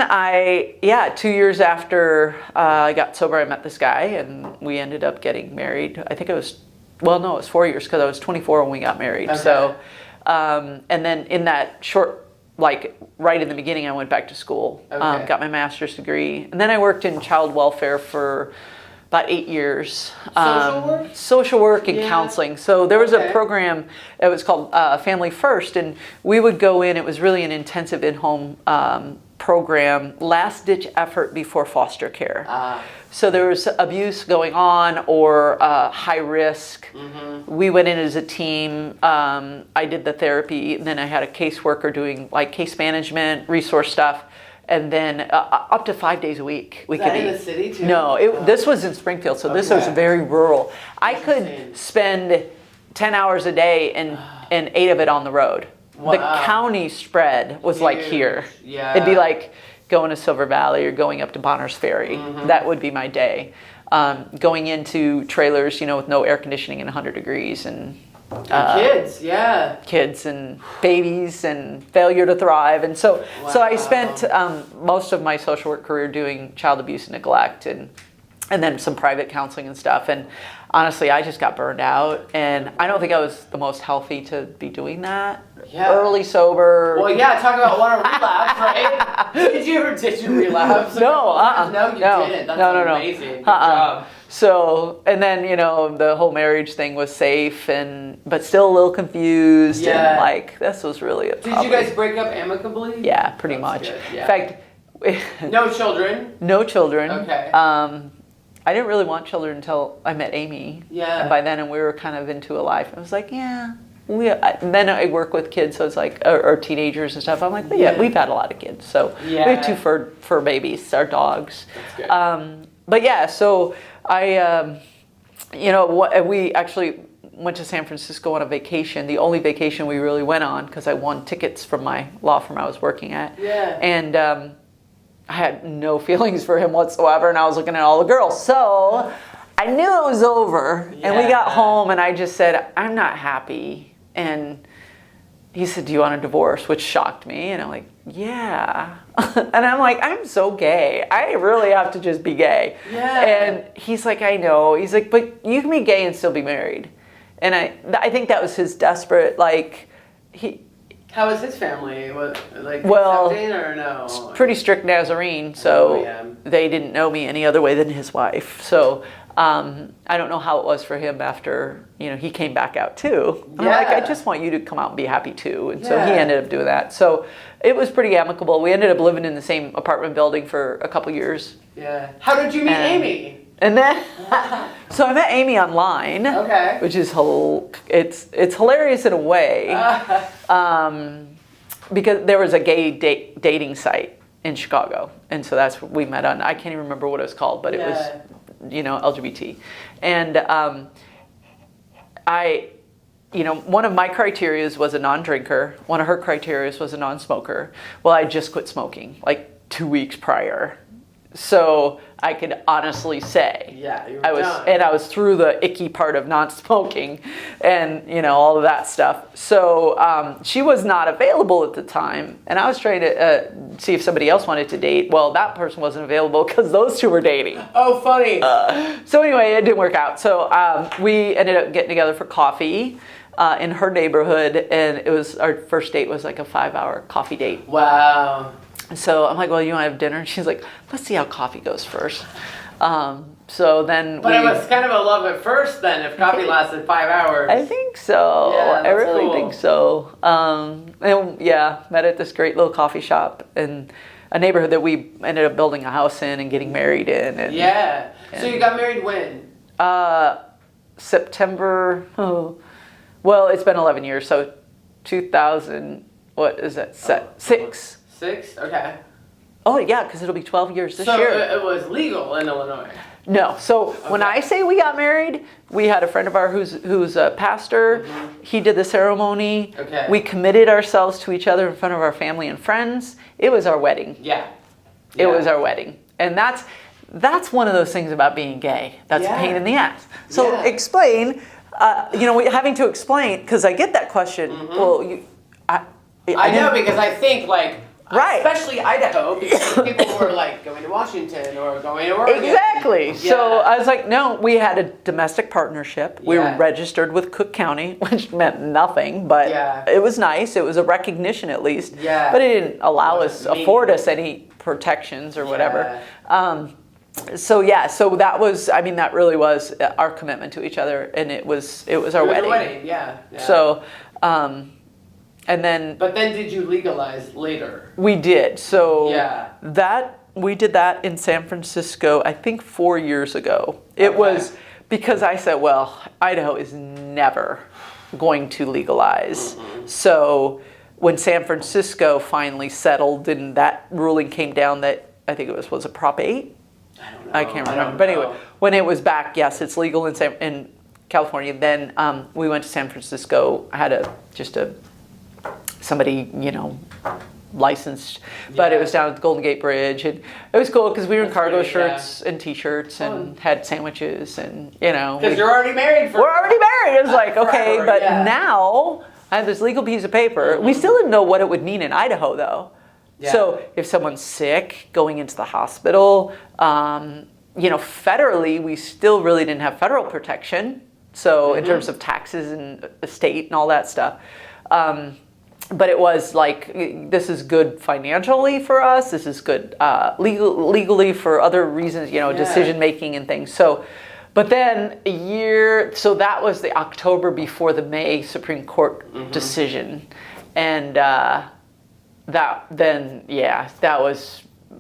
2 years after I got sober, I met this guy and we ended up getting married. I think it was 4 years because I was 24 when we got married. Okay. So, and then in that short, like right in the beginning, I went back to school, got my master's degree. And then I worked in child welfare for about 8 years. Social work? Social work and counseling. So there was a program, it was called Family First, and we would go in, it was really an intensive in-home program, last ditch effort before foster care. So there was abuse going on or high risk. Mm-hmm. We went in as a team. I did the therapy, and then I had a caseworker doing like case management, resource stuff. And then up to 5 days a week we could eat. In the city too? No, this was in Springfield, so this was very rural. I could spend 10 hours a day and 8 of it on the road. Wow. The county spread was like here. Yeah. It'd be like going to Silver Valley or going up to Bonner's Ferry. Mm-hmm. That would be my day. Going into trailers, with no air conditioning and 100 degrees and kids and babies and failure to thrive. And so I spent most of my social work career doing child abuse and neglect and then some private counseling and stuff. And honestly, I just got burned out, and I don't think I was the most healthy to be doing that. Yeah. Early sober. Well, talk about what a relapse, right? Did you relapse? No, No, you didn't. That's amazing. Good job. So, and then, the whole marriage thing was safe, but still a little confused. Yeah. And like, this was really a problem. Did you guys break up amicably? Yeah, pretty much. Good. Yeah. In fact, no children? No children. Okay. I didn't really want children until I met Amy. Yeah. And by then, we were kind of into a life. I was like, then I work with kids, so it's like, or teenagers and stuff. I'm like, we've had a lot of kids. So we have 2 fur babies, our dogs. That's good. But so I, we actually went to San Francisco on a vacation, the only vacation we really went on because I won tickets from my law firm I was working at. Yeah. And I had no feelings for him whatsoever, and I was looking at all the girls. So I knew it was over, and we got home, and I just said, I'm not happy. And he said, do you want a divorce? Which shocked me. And I'm like, yeah. And I'm like, I'm so gay. I really have to just be gay. Yeah. And he's like, I know. He's like, but you can be gay and still be married. And I think that was his desperate, How was his family? Accepting or no? Pretty strict Nazarene, so they didn't know me any other way than his wife. So I don't know how it was for him after, he came back out too. I'm like, I just want you to come out and be happy too. And so he ended up doing that. So it was pretty amicable. We ended up living in the same apartment building for a couple years. Yeah. How did you meet Amy? And then, so I met Amy online, which is it's hilarious in a way, because there was a gay dating site in Chicago, and so that's what we met on. I can't even remember what it was called, but it was, LGBT, and one of my criterias was a non-drinker. One of her criterias was a non-smoker. Well, I just quit smoking like 2 weeks prior. So I could honestly say, I was through the icky part of not smoking, and all of that stuff. So she was not available at the time, and I was trying to see if somebody else wanted to date. Well, that person wasn't available because those two were dating. Oh, funny. So anyway, it didn't work out. So we ended up getting together for coffee in her neighborhood, and our first date was like a 5-hour coffee date. Wow. So I'm like, well, you want to have dinner? And she's like, let's see how coffee goes first. So then But it was kind of a love at first then, if coffee lasted 5 hours. I think so. Yeah, I really cool. think so. And yeah, met at this great little coffee shop in a neighborhood that we ended up building a house in and getting married in. And, Yeah. So you got married when? September, well, it's been 11 years, so 2000, what is that, six? 6? Okay. Oh yeah, because it'll be 12 years this So year. it was legal in Illinois? No, so when I say we got married, we had a friend of ours who's a pastor. He did the ceremony. Okay. We committed ourselves to each other in front of our family and friends. It was our wedding. Yeah. It was our wedding. And that's one of those things about being gay. That's a pain in the ass. So explain, having to explain, because I get that question. Well, I know, because I think right. Especially Idaho, because people were like going to Washington or going to Oregon. Exactly. Yeah. So I was like, no, we had a domestic partnership. We were registered with Cook County, which meant nothing, but it was nice. It was a recognition at least. Yeah. But it didn't afford us any protections or whatever. So that was, that really was our commitment to each other, and it was our wedding. Yeah. So, and then. But then did you legalize later? We did. So Yeah. we did that in San Francisco, I think 4 years ago. It was because I said, well, Idaho is never going to legalize. So when San Francisco finally settled and that ruling came down that I think it was a Prop 8? I don't know. I can't remember. But anyway, when it was back, yes, it's legal in California. Then we went to San Francisco. I had somebody, licensed, but it was down at the Golden Gate Bridge, and it was cool because we were in cargo shirts and t-shirts and had sandwiches, and because you're already married. We're already married. It was like, okay, forever, but now I have this legal piece of paper. We still didn't know what it would mean in Idaho, though. Yeah. So if someone's sick, going into the hospital, federally, we still really didn't have federal protection. So in terms of taxes and estate and all that stuff. But it was like, this is good financially for us. This is good legally for other reasons, decision making and things. So, but then so that was the October before the May Supreme Court decision. And that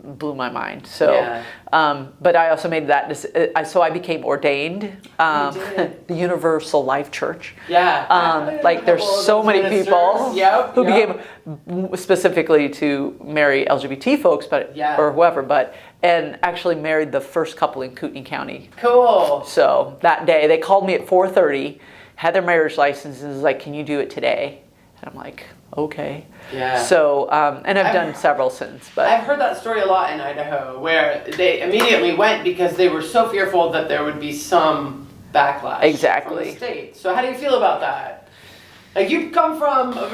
blew my mind. So, but I also made that, so I became ordained, the Universal Life Church. Yeah. There's so many people who became specifically to marry LGBT folks, or whoever, and actually married the first couple in Kootenai County. Cool. So that day they called me at 4:30, had their marriage license, and was like, "Can you do it today?" And I'm like, okay. Yeah. So, and I've done several since, but I've heard that story a lot in Idaho, where they immediately went because they were so fearful that there would be some backlash from the state. So how do you feel about that? Like, you come from a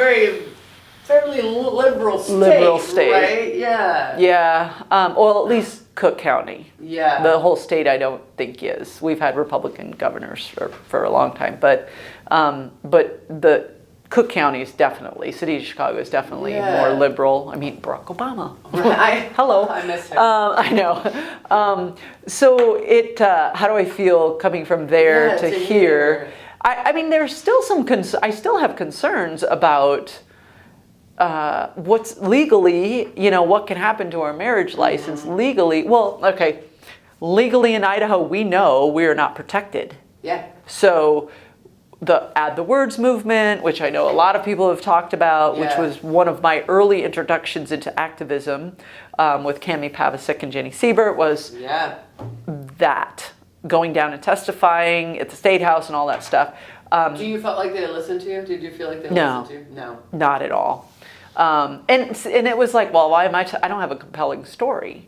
fairly liberal state, right? Yeah. Yeah. Well, at least Cook County. Yeah. The whole state, I don't think is. We've had Republican governors for a long time, but the Cook County is definitely, city of Chicago is definitely more liberal. I mean, Barack Obama. Hello. I miss him. I know. So how do I feel coming from there to here? I mean, there's still I still have concerns about what's legally, what can happen to our marriage license legally. Well, okay, legally in Idaho, we know we are not protected. Yeah. So the Add the Words movement, which I know a lot of people have talked about, which was one of my early introductions into activism with Cami Pavasic and Jenny Siebert, was that, going down and testifying at the State House and all that stuff. Do you felt like they listened to you? Did you feel like they listened to you? No. Not at all. And it was like, well, why am I don't have a compelling story.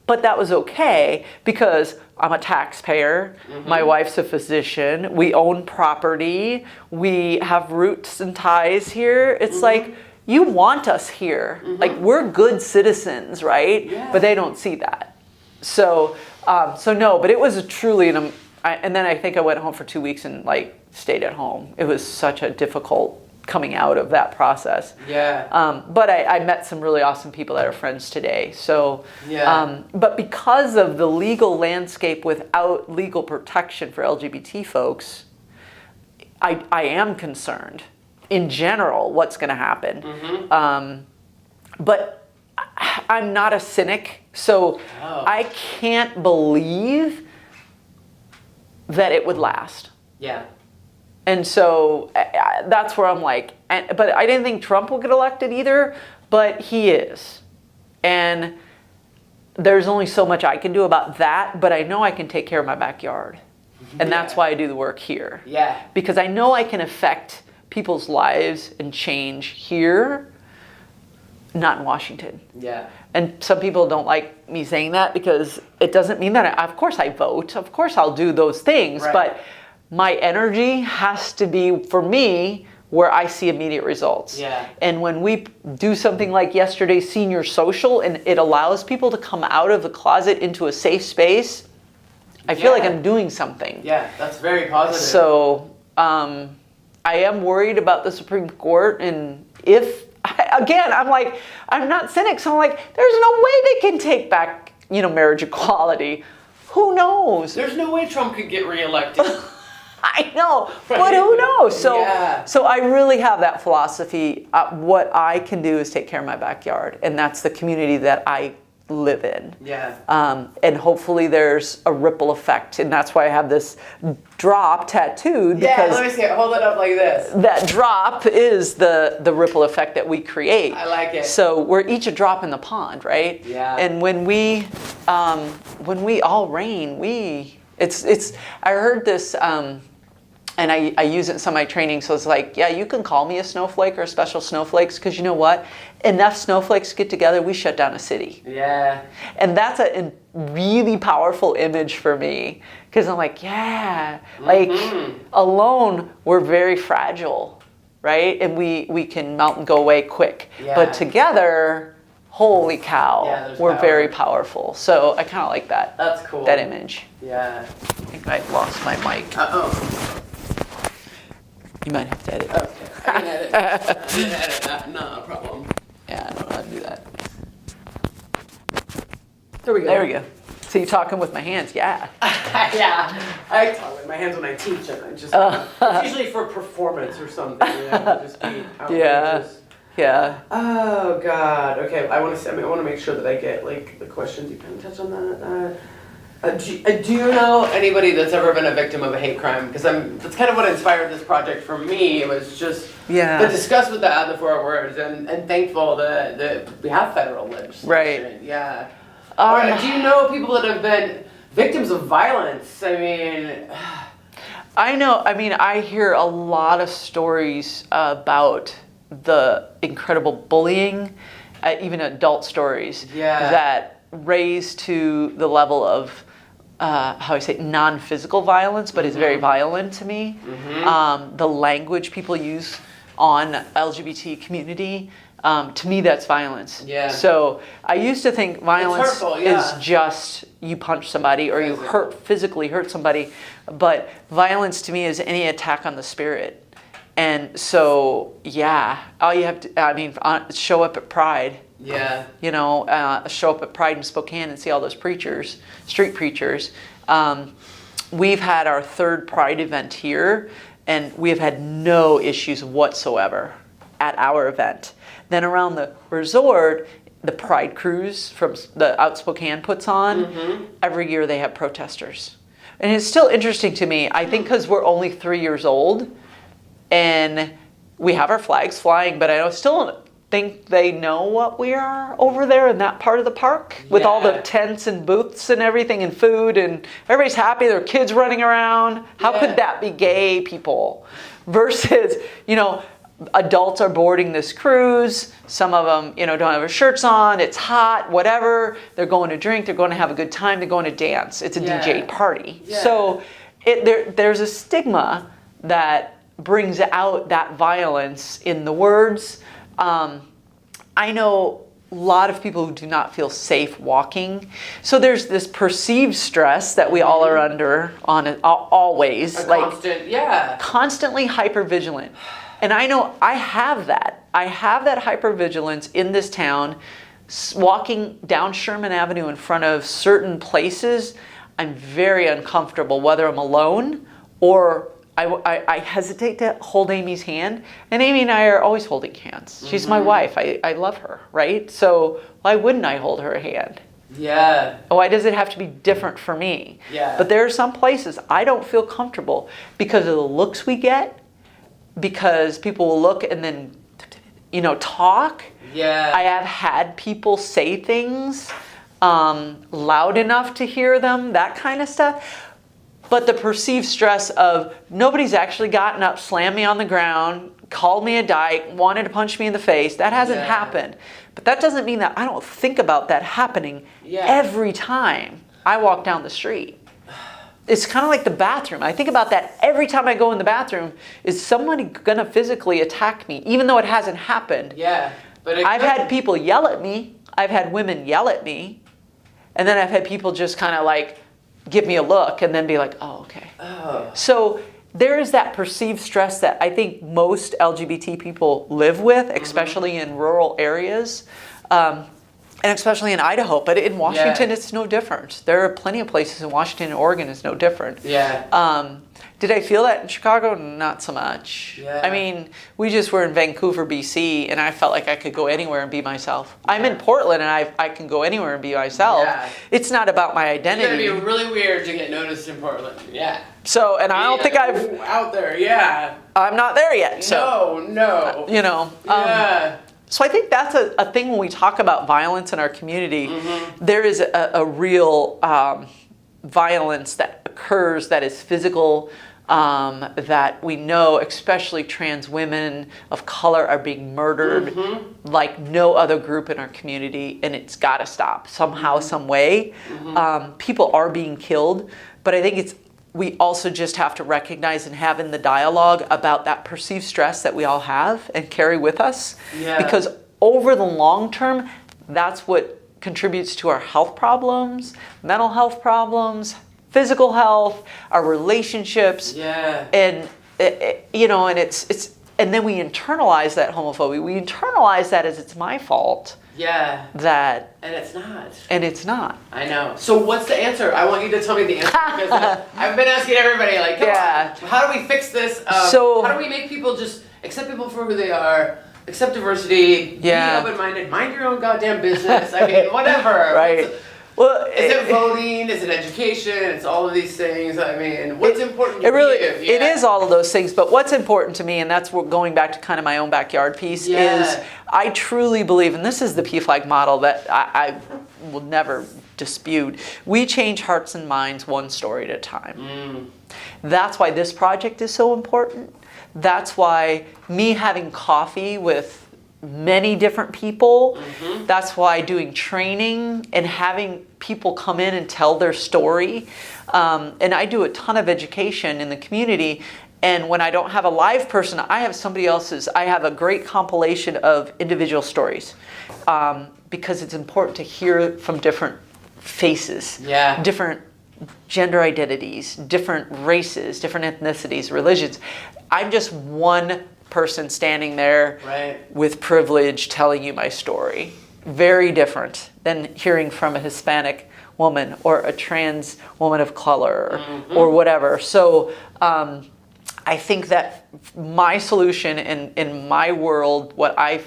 But that was okay because I'm a taxpayer. My wife's a physician. We own property. We have roots and ties here. It's like, you want us here. Like, we're good citizens, right? Yeah. But they don't see that. So no, but it was truly, and then I think I went home for 2 weeks and stayed at home. It was such a difficult coming out of that process. Yeah. But I met some really awesome people that are friends today. So, yeah. But because of the legal landscape without legal protection for LGBT folks, I am concerned in general what's going to happen. Mm-hmm. But I'm not a cynic, so I can't believe that it would last. Yeah. And so that's where I'm like, but I didn't think Trump would get elected either, but he is. And there's only so much I can do about that, but I know I can take care of my backyard. And that's why I do the work here. Yeah. Because I know I can affect people's lives and change here, not in Washington. Yeah. And some people don't like me saying that because it doesn't mean that of course I vote, of course I'll do those things, right. But my energy has to be, for me, where I see immediate results. Yeah. And when we do something like yesterday's senior social and it allows people to come out of the closet into a safe space, I feel like I'm doing something. Yeah, that's very positive. So I am worried about the Supreme Court, and again, I'm not cynic, so I'm like, there's no way they can take back, marriage equality. Who knows? There's no way Trump could get reelected. I know, but who knows? So I really have that philosophy. What I can do is take care of my backyard, and that's the community that I live in. Yeah. And hopefully there's a ripple effect, and that's why I have this drop tattooed. Yeah, because let me see it. Hold it up like this. that drop is the ripple effect that we create. I like it. So we're each a drop in the pond, right? Yeah. And when we all reign, I heard this, and I use it in some of my training, so it's like, yeah, you can call me a snowflake or a special snowflakes, because you know what? Enough snowflakes get together, we shut down a city. Yeah. And that's a really powerful image for me, because I'm like, like alone, we're very fragile, right? And we can melt and go away quick. Yeah. But together, holy cow, we're power. very powerful. So I kind of like that. That's cool. That image. Yeah. I think I lost my mic. Uh-oh. You might have to edit. Okay. I can edit. I can edit that. Not a problem. Yeah, I don't know how to do that. There we go. There we go. So you're talking with my hands, yeah. Yeah. I talk with my hands when I teach, and I just it's usually for performance or something. Just be outrageous. Yeah. Oh God. Okay. I want to make sure that I get like the questions. You kind of touch on that. Do you know anybody that's ever been a victim of a hate crime? Because that's kind of what inspired this project for me. It was just the discuss with the 4 words, and thankful that we have federal legislation. Right. Yeah. Do you know people that have been victims of violence? I mean, I know. I mean, I hear a lot of stories about the incredible bullying, even adult stories that raise to the level of non-physical violence, but it's very violent to me. The language people use on LGBT community, to me, that's violence. Yeah. So I used to think violence is just you punch somebody or you physically hurt somebody, but violence to me is any attack on the spirit. And so, all you have to, show up at Pride. Yeah. Show up at Pride in Spokane and see all those preachers, street preachers. We've had our 3rd Pride event here, and we have had no issues whatsoever at our event. Then around the resort, the Pride Cruise from the Out Spokane puts on, every year they have protesters. And it's still interesting to me, I think because we're only 3 years old, and we have our flags flying, but I still don't think they know what we are over there in that part of the park with all the tents and booths and everything and food, and everybody's happy, their kids running around. How could that be gay people? Versus, adults are boarding this cruise. Some of them, don't have their shirts on. It's hot, whatever. They're going to drink. They're going to have a good time. They're going to dance. It's a DJ party. Yeah. So there's a stigma that brings out that violence in the words. I know a lot of people who do not feel safe walking. So there's this perceived stress that we all are under on it always. Constantly hypervigilant. And I know I have that. I have that hypervigilance in this town. Walking down Sherman Avenue in front of certain places, I'm very uncomfortable, whether I'm alone or I hesitate to hold Amy's hand. And Amy and I are always holding hands. She's my wife. I love her, right? So why wouldn't I hold her hand? Yeah. Why does it have to be different for me? Yeah. But there are some places I don't feel comfortable because of the looks we get, because people will look and then, talk. Yeah. I have had people say things loud enough to hear them, that kind of stuff. But the perceived stress of nobody's actually gotten up, slammed me on the ground, called me a dyke, wanted to punch me in the face, that hasn't happened. But that doesn't mean that I don't think about that happening every time I walk down the street. It's kind of like the bathroom. I think about that every time I go in the bathroom. Is somebody going to physically attack me, even though it hasn't happened? Yeah. But I've had people yell at me. I've had women yell at me. And then I've had people just kind of like give me a look and then be like, oh, okay. Oh. So there is that perceived stress that I think most LGBT people live with, especially in rural areas, and especially in Idaho. But in Washington, it's no different. There are plenty of places in Washington and Oregon it's no different. Yeah. Did I feel that in Chicago? Not so much. Yeah. I mean, we just were in Vancouver, BC, and I felt like I could go anywhere and be myself. I'm in Portland, and I can go anywhere and be myself. Yeah. It's not about my identity. It's gonna be really weird to get noticed in Portland. Yeah. So, and I don't think I've out there. Yeah. I'm not there yet. So, no. Yeah. So I think that's a thing when we talk about violence in our community. There is a real violence that occurs that is physical, that we know, especially trans women of color are being murdered like no other group in our community, and it's got to stop somehow, some way. People are being killed, but I think we also just have to recognize and have in the dialogue about that perceived stress that we all have and carry with us. Yeah. Because over the long term, that's what contributes to our health problems, mental health problems, physical health, our relationships. Yeah. And and it's and then we internalize that homophobia. We internalize that as it's my fault. Yeah. And it's not. I know. So what's the answer? I want you to tell me the answer because I've been asking everybody, like, come on, how do we fix this? How do we make people just accept people for who they are, accept diversity, be open-minded, mind your own goddamn business? I mean, whatever. Right. Is it voting? Is it education? It's all of these things. I mean, what's important to you? It is all of those things. But what's important to me, and that's going back to kind of my own backyard piece, is I truly believe, and this is the PFLAG model that I will never dispute, we change hearts and minds one story at a time. That's why this project is so important. That's why me having coffee with many different people. That's why doing training and having people come in and tell their story. And I do a ton of education in the community. And when I don't have a live person, I have somebody else's. I have a great compilation of individual stories because it's important to hear from different faces, different gender identities, different races, different ethnicities, religions. I'm just one person standing there with privilege telling you my story. Very different than hearing from a Hispanic woman or a trans woman of color or whatever. So I think that my solution in my world, what I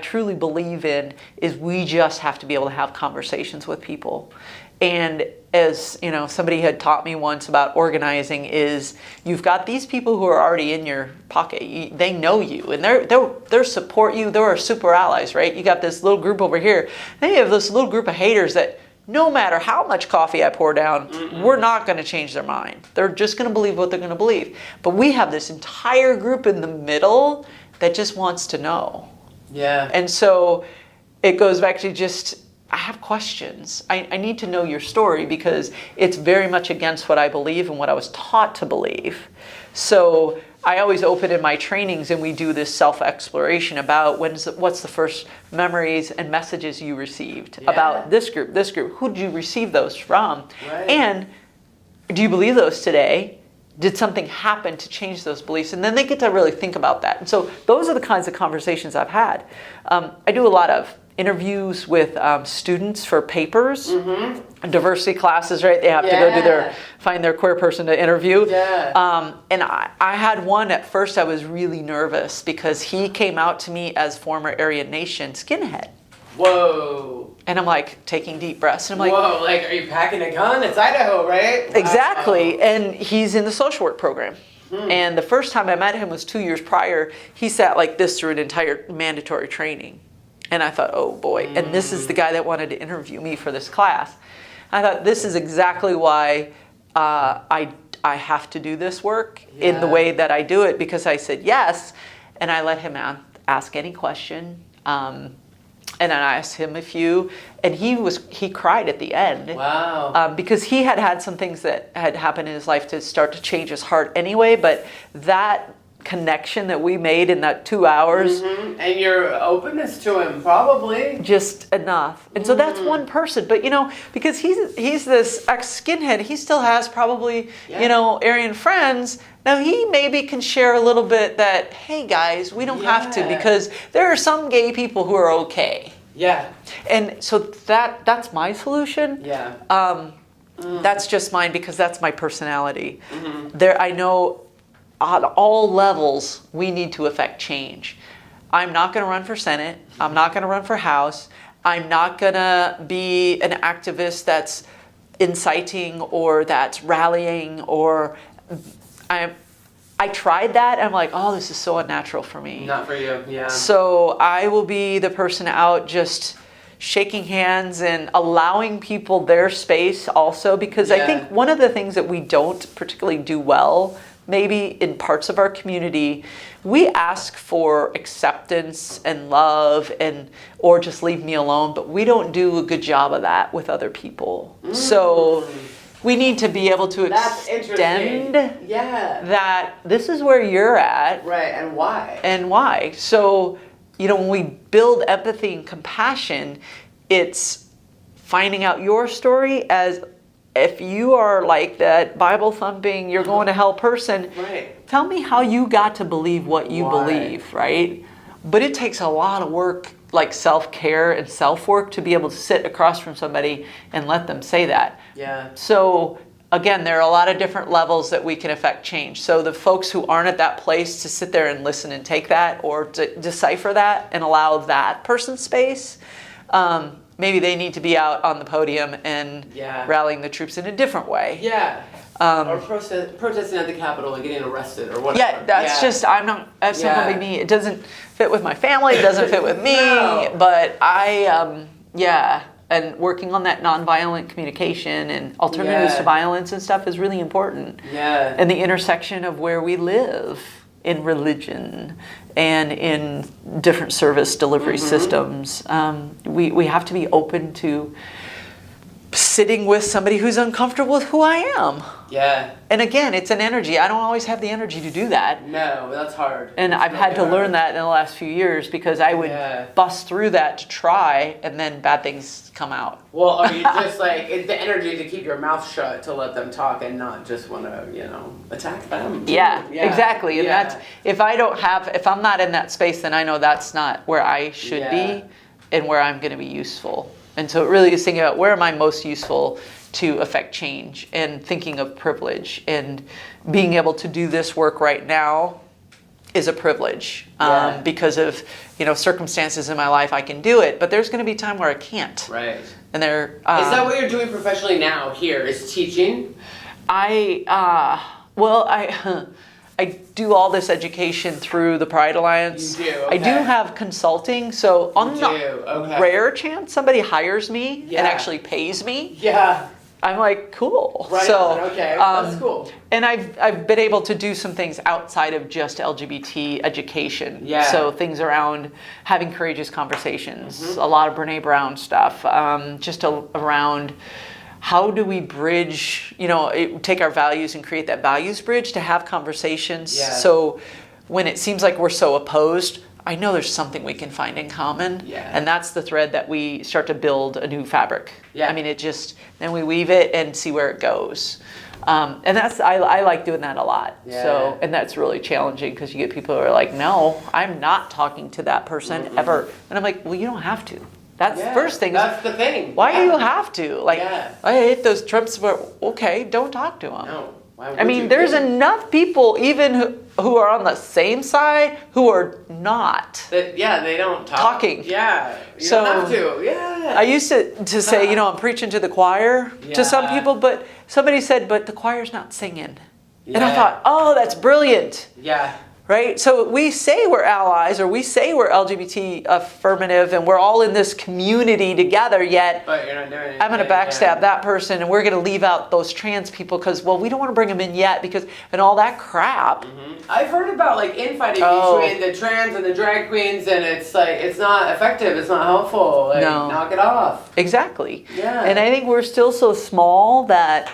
truly believe in is we just have to be able to have conversations with people. And as somebody had taught me once about organizing is you've got these people who are already in your pocket. They know you and they're support you. They're our super allies, right? You got this little group over here. Then you have this little group of haters that no matter how much coffee I pour down, we're not going to change their mind. They're just going to believe what they're going to believe. But we have this entire group in the middle that just wants to know. Yeah. And so it goes back to just, I have questions. I need to know your story because it's very much against what I believe and what I was taught to believe. So I always open in my trainings and we do this self-exploration about what's the first memories and messages you received about this group. Who did you receive those from? Right. And do you believe those today? did something happen to change those beliefs? And then they get to really think about that. And so those are the kinds of conversations I've had. I do a lot of interviews with students for papers, diversity classes, right? They have to go find their queer person to interview. And I had one at first. I was really nervous because he came out to me as former Aryan Nation skinhead. Whoa. And I'm like taking deep breaths. And I'm like, whoa, like, are you packing a gun? It's Idaho, right? Exactly. Wow. And he's in the social work program. And the first time I met him was 2 years prior. He sat like this through an entire mandatory training. And I thought, oh boy. And this is the guy that wanted to interview me for this class. I thought, this is exactly why I have to do this work in the way that I do it, because I said yes. And I let him ask any question. And I asked him a few, and he cried at the end. Wow. Because he had some things that had happened in his life to start to change his heart anyway, but that connection that we made in that 2 hours. And your openness to him, probably. Just enough. And so that's one person. But, because he's this ex-skinhead, he still has probably, Aryan friends. Now, he maybe can share a little bit that, hey, guys, we don't have to, because there are some gay people who are okay. Yeah. And so that's my solution. Yeah. That's just mine, because that's my personality. I know on all levels we need to affect change. I'm not going to run for Senate. I'm not going to run for House. I'm not going to be an activist that's inciting or that's rallying, or I tried that and I'm like, oh, this is so unnatural for me. Not for you, yeah. So I will be the person out just shaking hands and allowing people their space also, because I think one of the things that we don't particularly do well, maybe in parts of our community, we ask for acceptance and love or just leave me alone, but we don't do a good job of that with other people. So we need to be able to extend that this is where you're at. Right, and why. And why. So, when we build empathy and compassion, it's finding out your story as if you are like that Bible thumping, you're going to hell person. Right. Tell me how you got to believe what you believe, right? But it takes a lot of work, like self-care and self-work, to be able to sit across from somebody and let them say that. Yeah. So again, there are a lot of different levels that we can affect change. So the folks who aren't at that place to sit there and listen and take that, or to decipher that and allow that person space, maybe they need to be out on the podium and rallying the troops in a different way. Yeah. Or protesting at the Capitol and getting arrested or whatever. Yeah, that's just, that's not going to be me. It doesn't fit with my family, it doesn't fit with me, but and working on that nonviolent communication and alternatives to violence and stuff is really important. Yeah. And the intersection of where we live in religion and in different service delivery systems. We have to be open to sitting with somebody who's uncomfortable with who I am. Yeah. And again, it's an energy. I don't always have the energy to do that. No, that's hard. And I've had to learn that in the last few years, because I would bust through that to try, and then bad things come out. Well, are you just like, it's the energy to keep your mouth shut, to let them talk and not just want to, attack them? Yeah, exactly. And that's, if I'm not in that space, then I know that's not where I should be and where I'm going to be useful. And so it really is thinking about, where am I most useful to affect change, and thinking of privilege, and being able to do this work right now is a privilege. Because of, circumstances in my life, I can do it, but there's going to be a time where I can't. Right. And there. Is that what you're doing professionally now here, is teaching? I do all this education through the Pride Alliance. You do? Okay. I do have consulting, so on the rare chance somebody hires me and actually pays me, I'm like, cool. Right. So, okay, that's cool. And I've been able to do some things outside of just LGBT education. Yeah. So things around having courageous conversations, a lot of Brene Brown stuff, just around how do we bridge, take our values and create that values bridge to have conversations. Yeah. So when it seems like we're so opposed, I know there's something we can find in common. Yeah. And that's the thread that we start to build a new fabric. Yeah. I mean, then we weave it and see where it goes. And that's, I like doing that a lot. Yeah. So, and that's really challenging because you get people who are like, no, I'm not talking to that person ever. And I'm like, well, you don't have to. That's the first thing. That's the thing. Why do you have to? Like, I hate those Trumps, but okay, don't talk to them. No. I mean, there's enough people, even who are on the same side, who are not. They don't talk. Talking. Yeah. You don't have to. Yeah. I used to say, I'm preaching to the choir to some people, but somebody said, but the choir's not singing. And I thought, oh, that's brilliant. Yeah. Right? So we say we're allies, or we say we're LGBT affirmative, and we're all in this community together, yet but you're not doing anything. I'm going to backstab that person, and we're going to leave out those trans people because, well, we don't want to bring them in yet because, and all that crap. I've heard about like infighting between the trans and the drag queens, and it's like, it's not effective, it's not helpful. Like, knock it off. Exactly. Yeah. And I think we're still so small that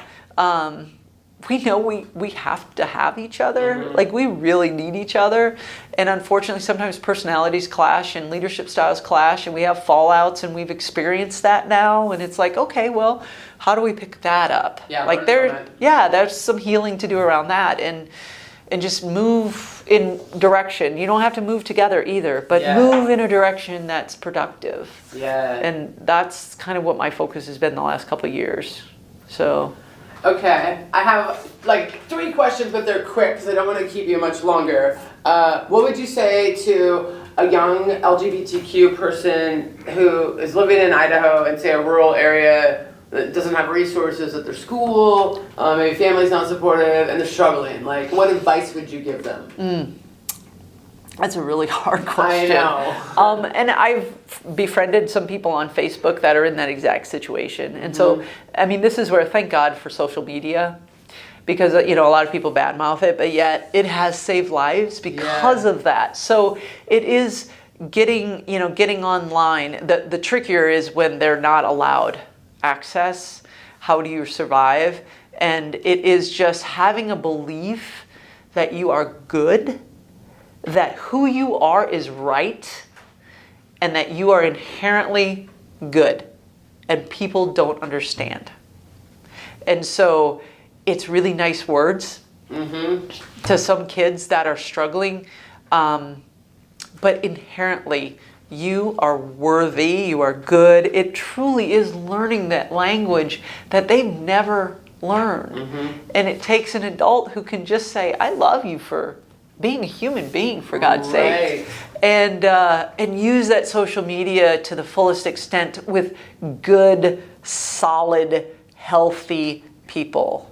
we know we have to have each other. Like, we really need each other. And unfortunately, sometimes personalities clash and leadership styles clash, and we have fallouts, and we've experienced that now. And it's like, okay, well, how do we pick that up? Yeah, like there's some healing to do around that, and just move in direction. You don't have to move together either, but move in a direction that's productive. Yeah. And that's kind of what my focus has been the last couple of years. So. Okay, I have like 3 questions, but they're quick because I don't want to keep you much longer. What would you say to a young LGBTQ person who is living in Idaho in, say, a rural area that doesn't have resources at their school, maybe family's not supportive, and they're struggling? Like, what advice would you give them? That's a really hard question. I know. And I've befriended some people on Facebook that are in that exact situation. And so, I mean, this is where, thank God for social media, because, a lot of people badmouth it, but yet it has saved lives because of that. So it is getting online. The trickier is when they're not allowed access. How do you survive? And it is just having a belief that you are good, that who you are is right, and that you are inherently good, and people don't understand. And so it's really nice words to some kids that are struggling, but inherently you are worthy, you are good. It truly is learning that language that they've never learned. And it takes an adult who can just say, I love you for being a human being, for God's sake, and use that social media to the fullest extent with good, solid, healthy people.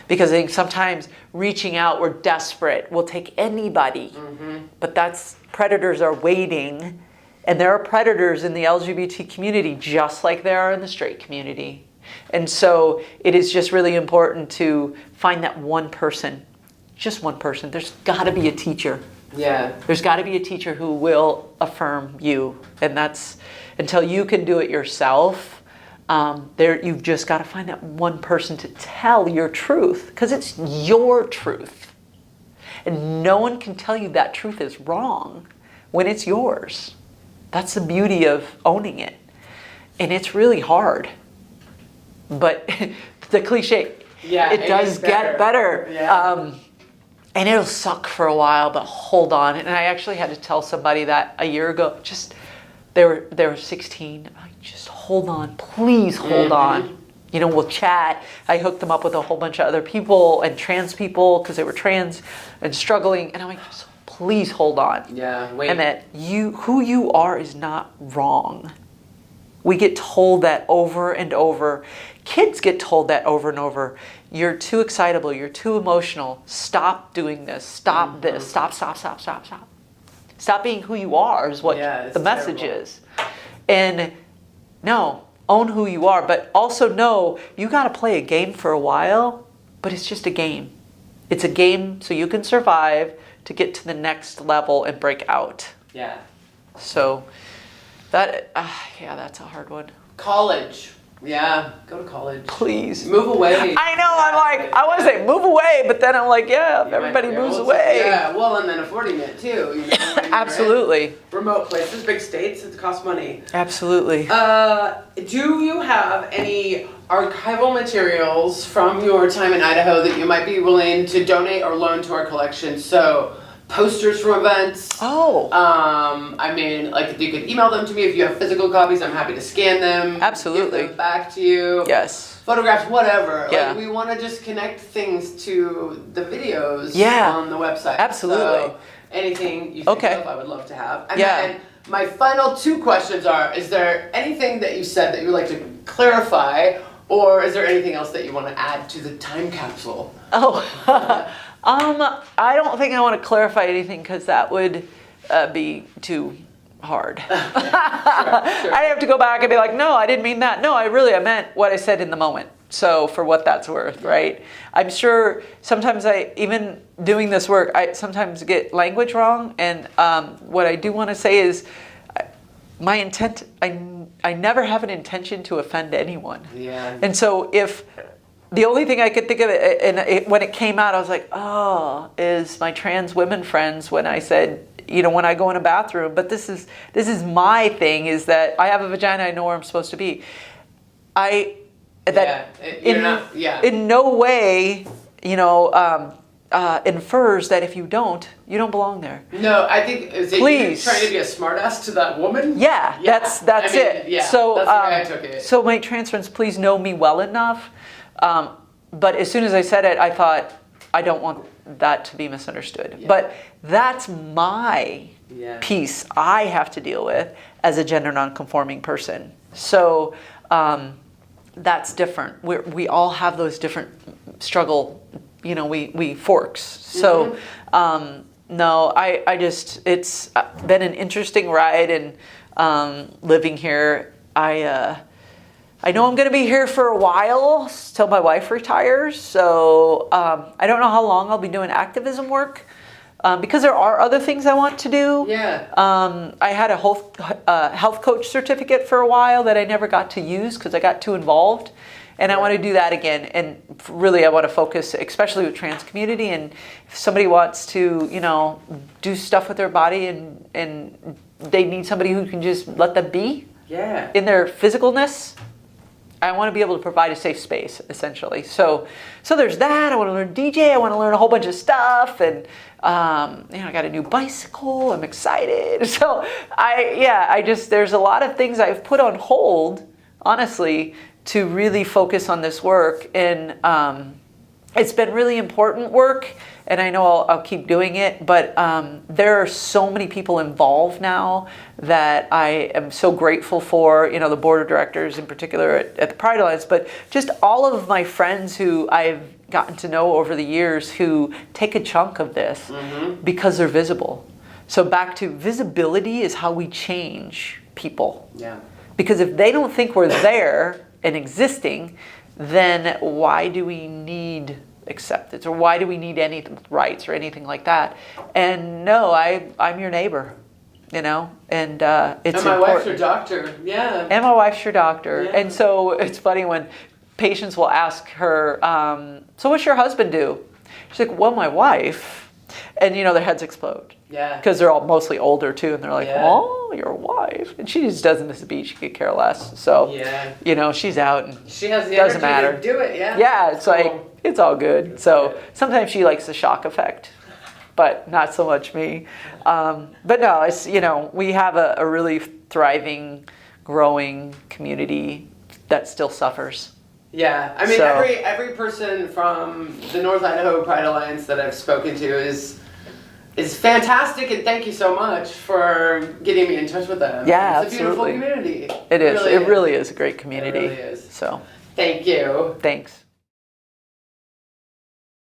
Because I think sometimes reaching out, we're desperate. We'll take anybody, but predators are waiting, and there are predators in the LGBT community just like there are in the straight community. And so it is just really important to find that one person. Just one person. There's got to be a teacher. Yeah. There's got to be a teacher who will affirm you. And that's, until you can do it yourself, you've just got to find that one person to tell your truth, because it's your truth. And no one can tell you that truth is wrong when it's yours. That's the beauty of owning it. And it's really hard. But the cliche, it does get better. Yeah. And it'll suck for a while, but hold on. And I actually had to tell somebody that a year ago. They were 16. Just hold on, please hold on. We'll chat. I hooked them up with a whole bunch of other people and trans people because they were trans and struggling. And I'm like, please hold on. Yeah, wait. And that who you are is not wrong. We get told that over and over. Kids get told that over and over. You're too excitable. You're too emotional. Stop doing this. Stop this. Stop. Stop being who you are is what the message is. And no, own who you are. But also know you got to play a game for a while, but it's just a game. It's a game so you can survive to get to the next level and break out. Yeah. So that's a hard one. College. Yeah, go to college. Please. Move away. I know, I'm like, I want to say move away, but then I'm like, yeah, if everybody moves away. Yeah, well, and then affording it too. You know, Absolutely. Remote places, big states, it costs money. Absolutely. Do you have any archival materials from your time in Idaho that you might be willing to donate or loan to our collection? So, posters from events. Oh. I mean, like, you could email them to me if you have physical copies. I'm happy to scan them. Absolutely. Give them back to you. Yes. Photographs, whatever. Yeah. Like, we want to just connect things to the videos on the website. Absolutely. So anything you think of, I would love to have. And Yeah. then my final two questions are, is there anything that you said that you would like to clarify, or is there anything else that you want to add to the time capsule? Oh. I don't think I want to clarify anything because that would be too hard. Sure. I'd have to go back and be like, no, I didn't mean that. No, I meant what I said in the moment. So for what that's worth, right? I'm sure sometimes even doing this work, I sometimes get language wrong. And what I do want to say is my intent, I never have an intention to offend anyone. Yeah. And so if the only thing I could think of, when it came out, I was like, oh, is my trans women friends when I said, you know, when I go in a bathroom, but this is my thing, is that I have a vagina, I know where I'm supposed to be. In no way, you know, infers that if you don't belong there. No, I think is it you trying to be a smartass to that woman? Yeah, that's it. Yeah, so that's the way I took it. So my trans friends, please know me well enough. But as soon as I said it, I thought, I don't want that to be misunderstood. Yeah. But that's my piece I have to deal with as a gender nonconforming person. So that's different. We all have those different struggle, you know, we forks. So no, I just, it's been an interesting ride, and living here, I know I'm going to be here for a while till my wife retires, so I don't know how long I'll be doing activism work because there are other things I want to do. Yeah. I had a health coach certificate for a while that I never got to use because I got too involved, and I want to do that again. And really, I want to focus, especially with trans community, and if somebody wants to, you know, do stuff with their body and they need somebody who can just let them be in their physicalness. I want to be able to provide a safe space, essentially. So there's that. I want to learn DJ. I want to learn a whole bunch of stuff, and you know, I got a new bicycle. I'm excited. So there's a lot of things I've put on hold, honestly, to really focus on this work, and it's been really important work. And I know I'll keep doing it, but there are so many people involved now that I am so grateful for, you know, the board of directors in particular at the Pride Alliance, but just all of my friends who I've gotten to know over the years who take a chunk of this because they're visible. So back to visibility is how we change people. Yeah. Because if they don't think we're there and existing, then why do we need acceptance, or why do we need any rights or anything like that? And no, I'm your neighbor, you know, and it's and my important. wife's your doctor, and my wife's your doctor, and so it's funny when patients will ask her, so what's your husband do? She's like, well, my wife, and you know, their heads explode. Yeah. Because they're all mostly older too, and they're like, oh, your wife, and she just does in this beach. She could care less. So you know, she's out, and she has the doesn't energy matter. to do it. Yeah. Yeah, it's like it's all good. So sometimes she likes the shock effect, but not so much me. But no, it's, you know, we have a really thriving, growing community that still suffers. Yeah, I mean, every person from the North Idaho Pride Alliance that I've spoken to is fantastic, and thank you so much for getting me in touch with them. Yeah, it's a beautiful community. It is. It really is a great community. It really is. So thank you. Thanks.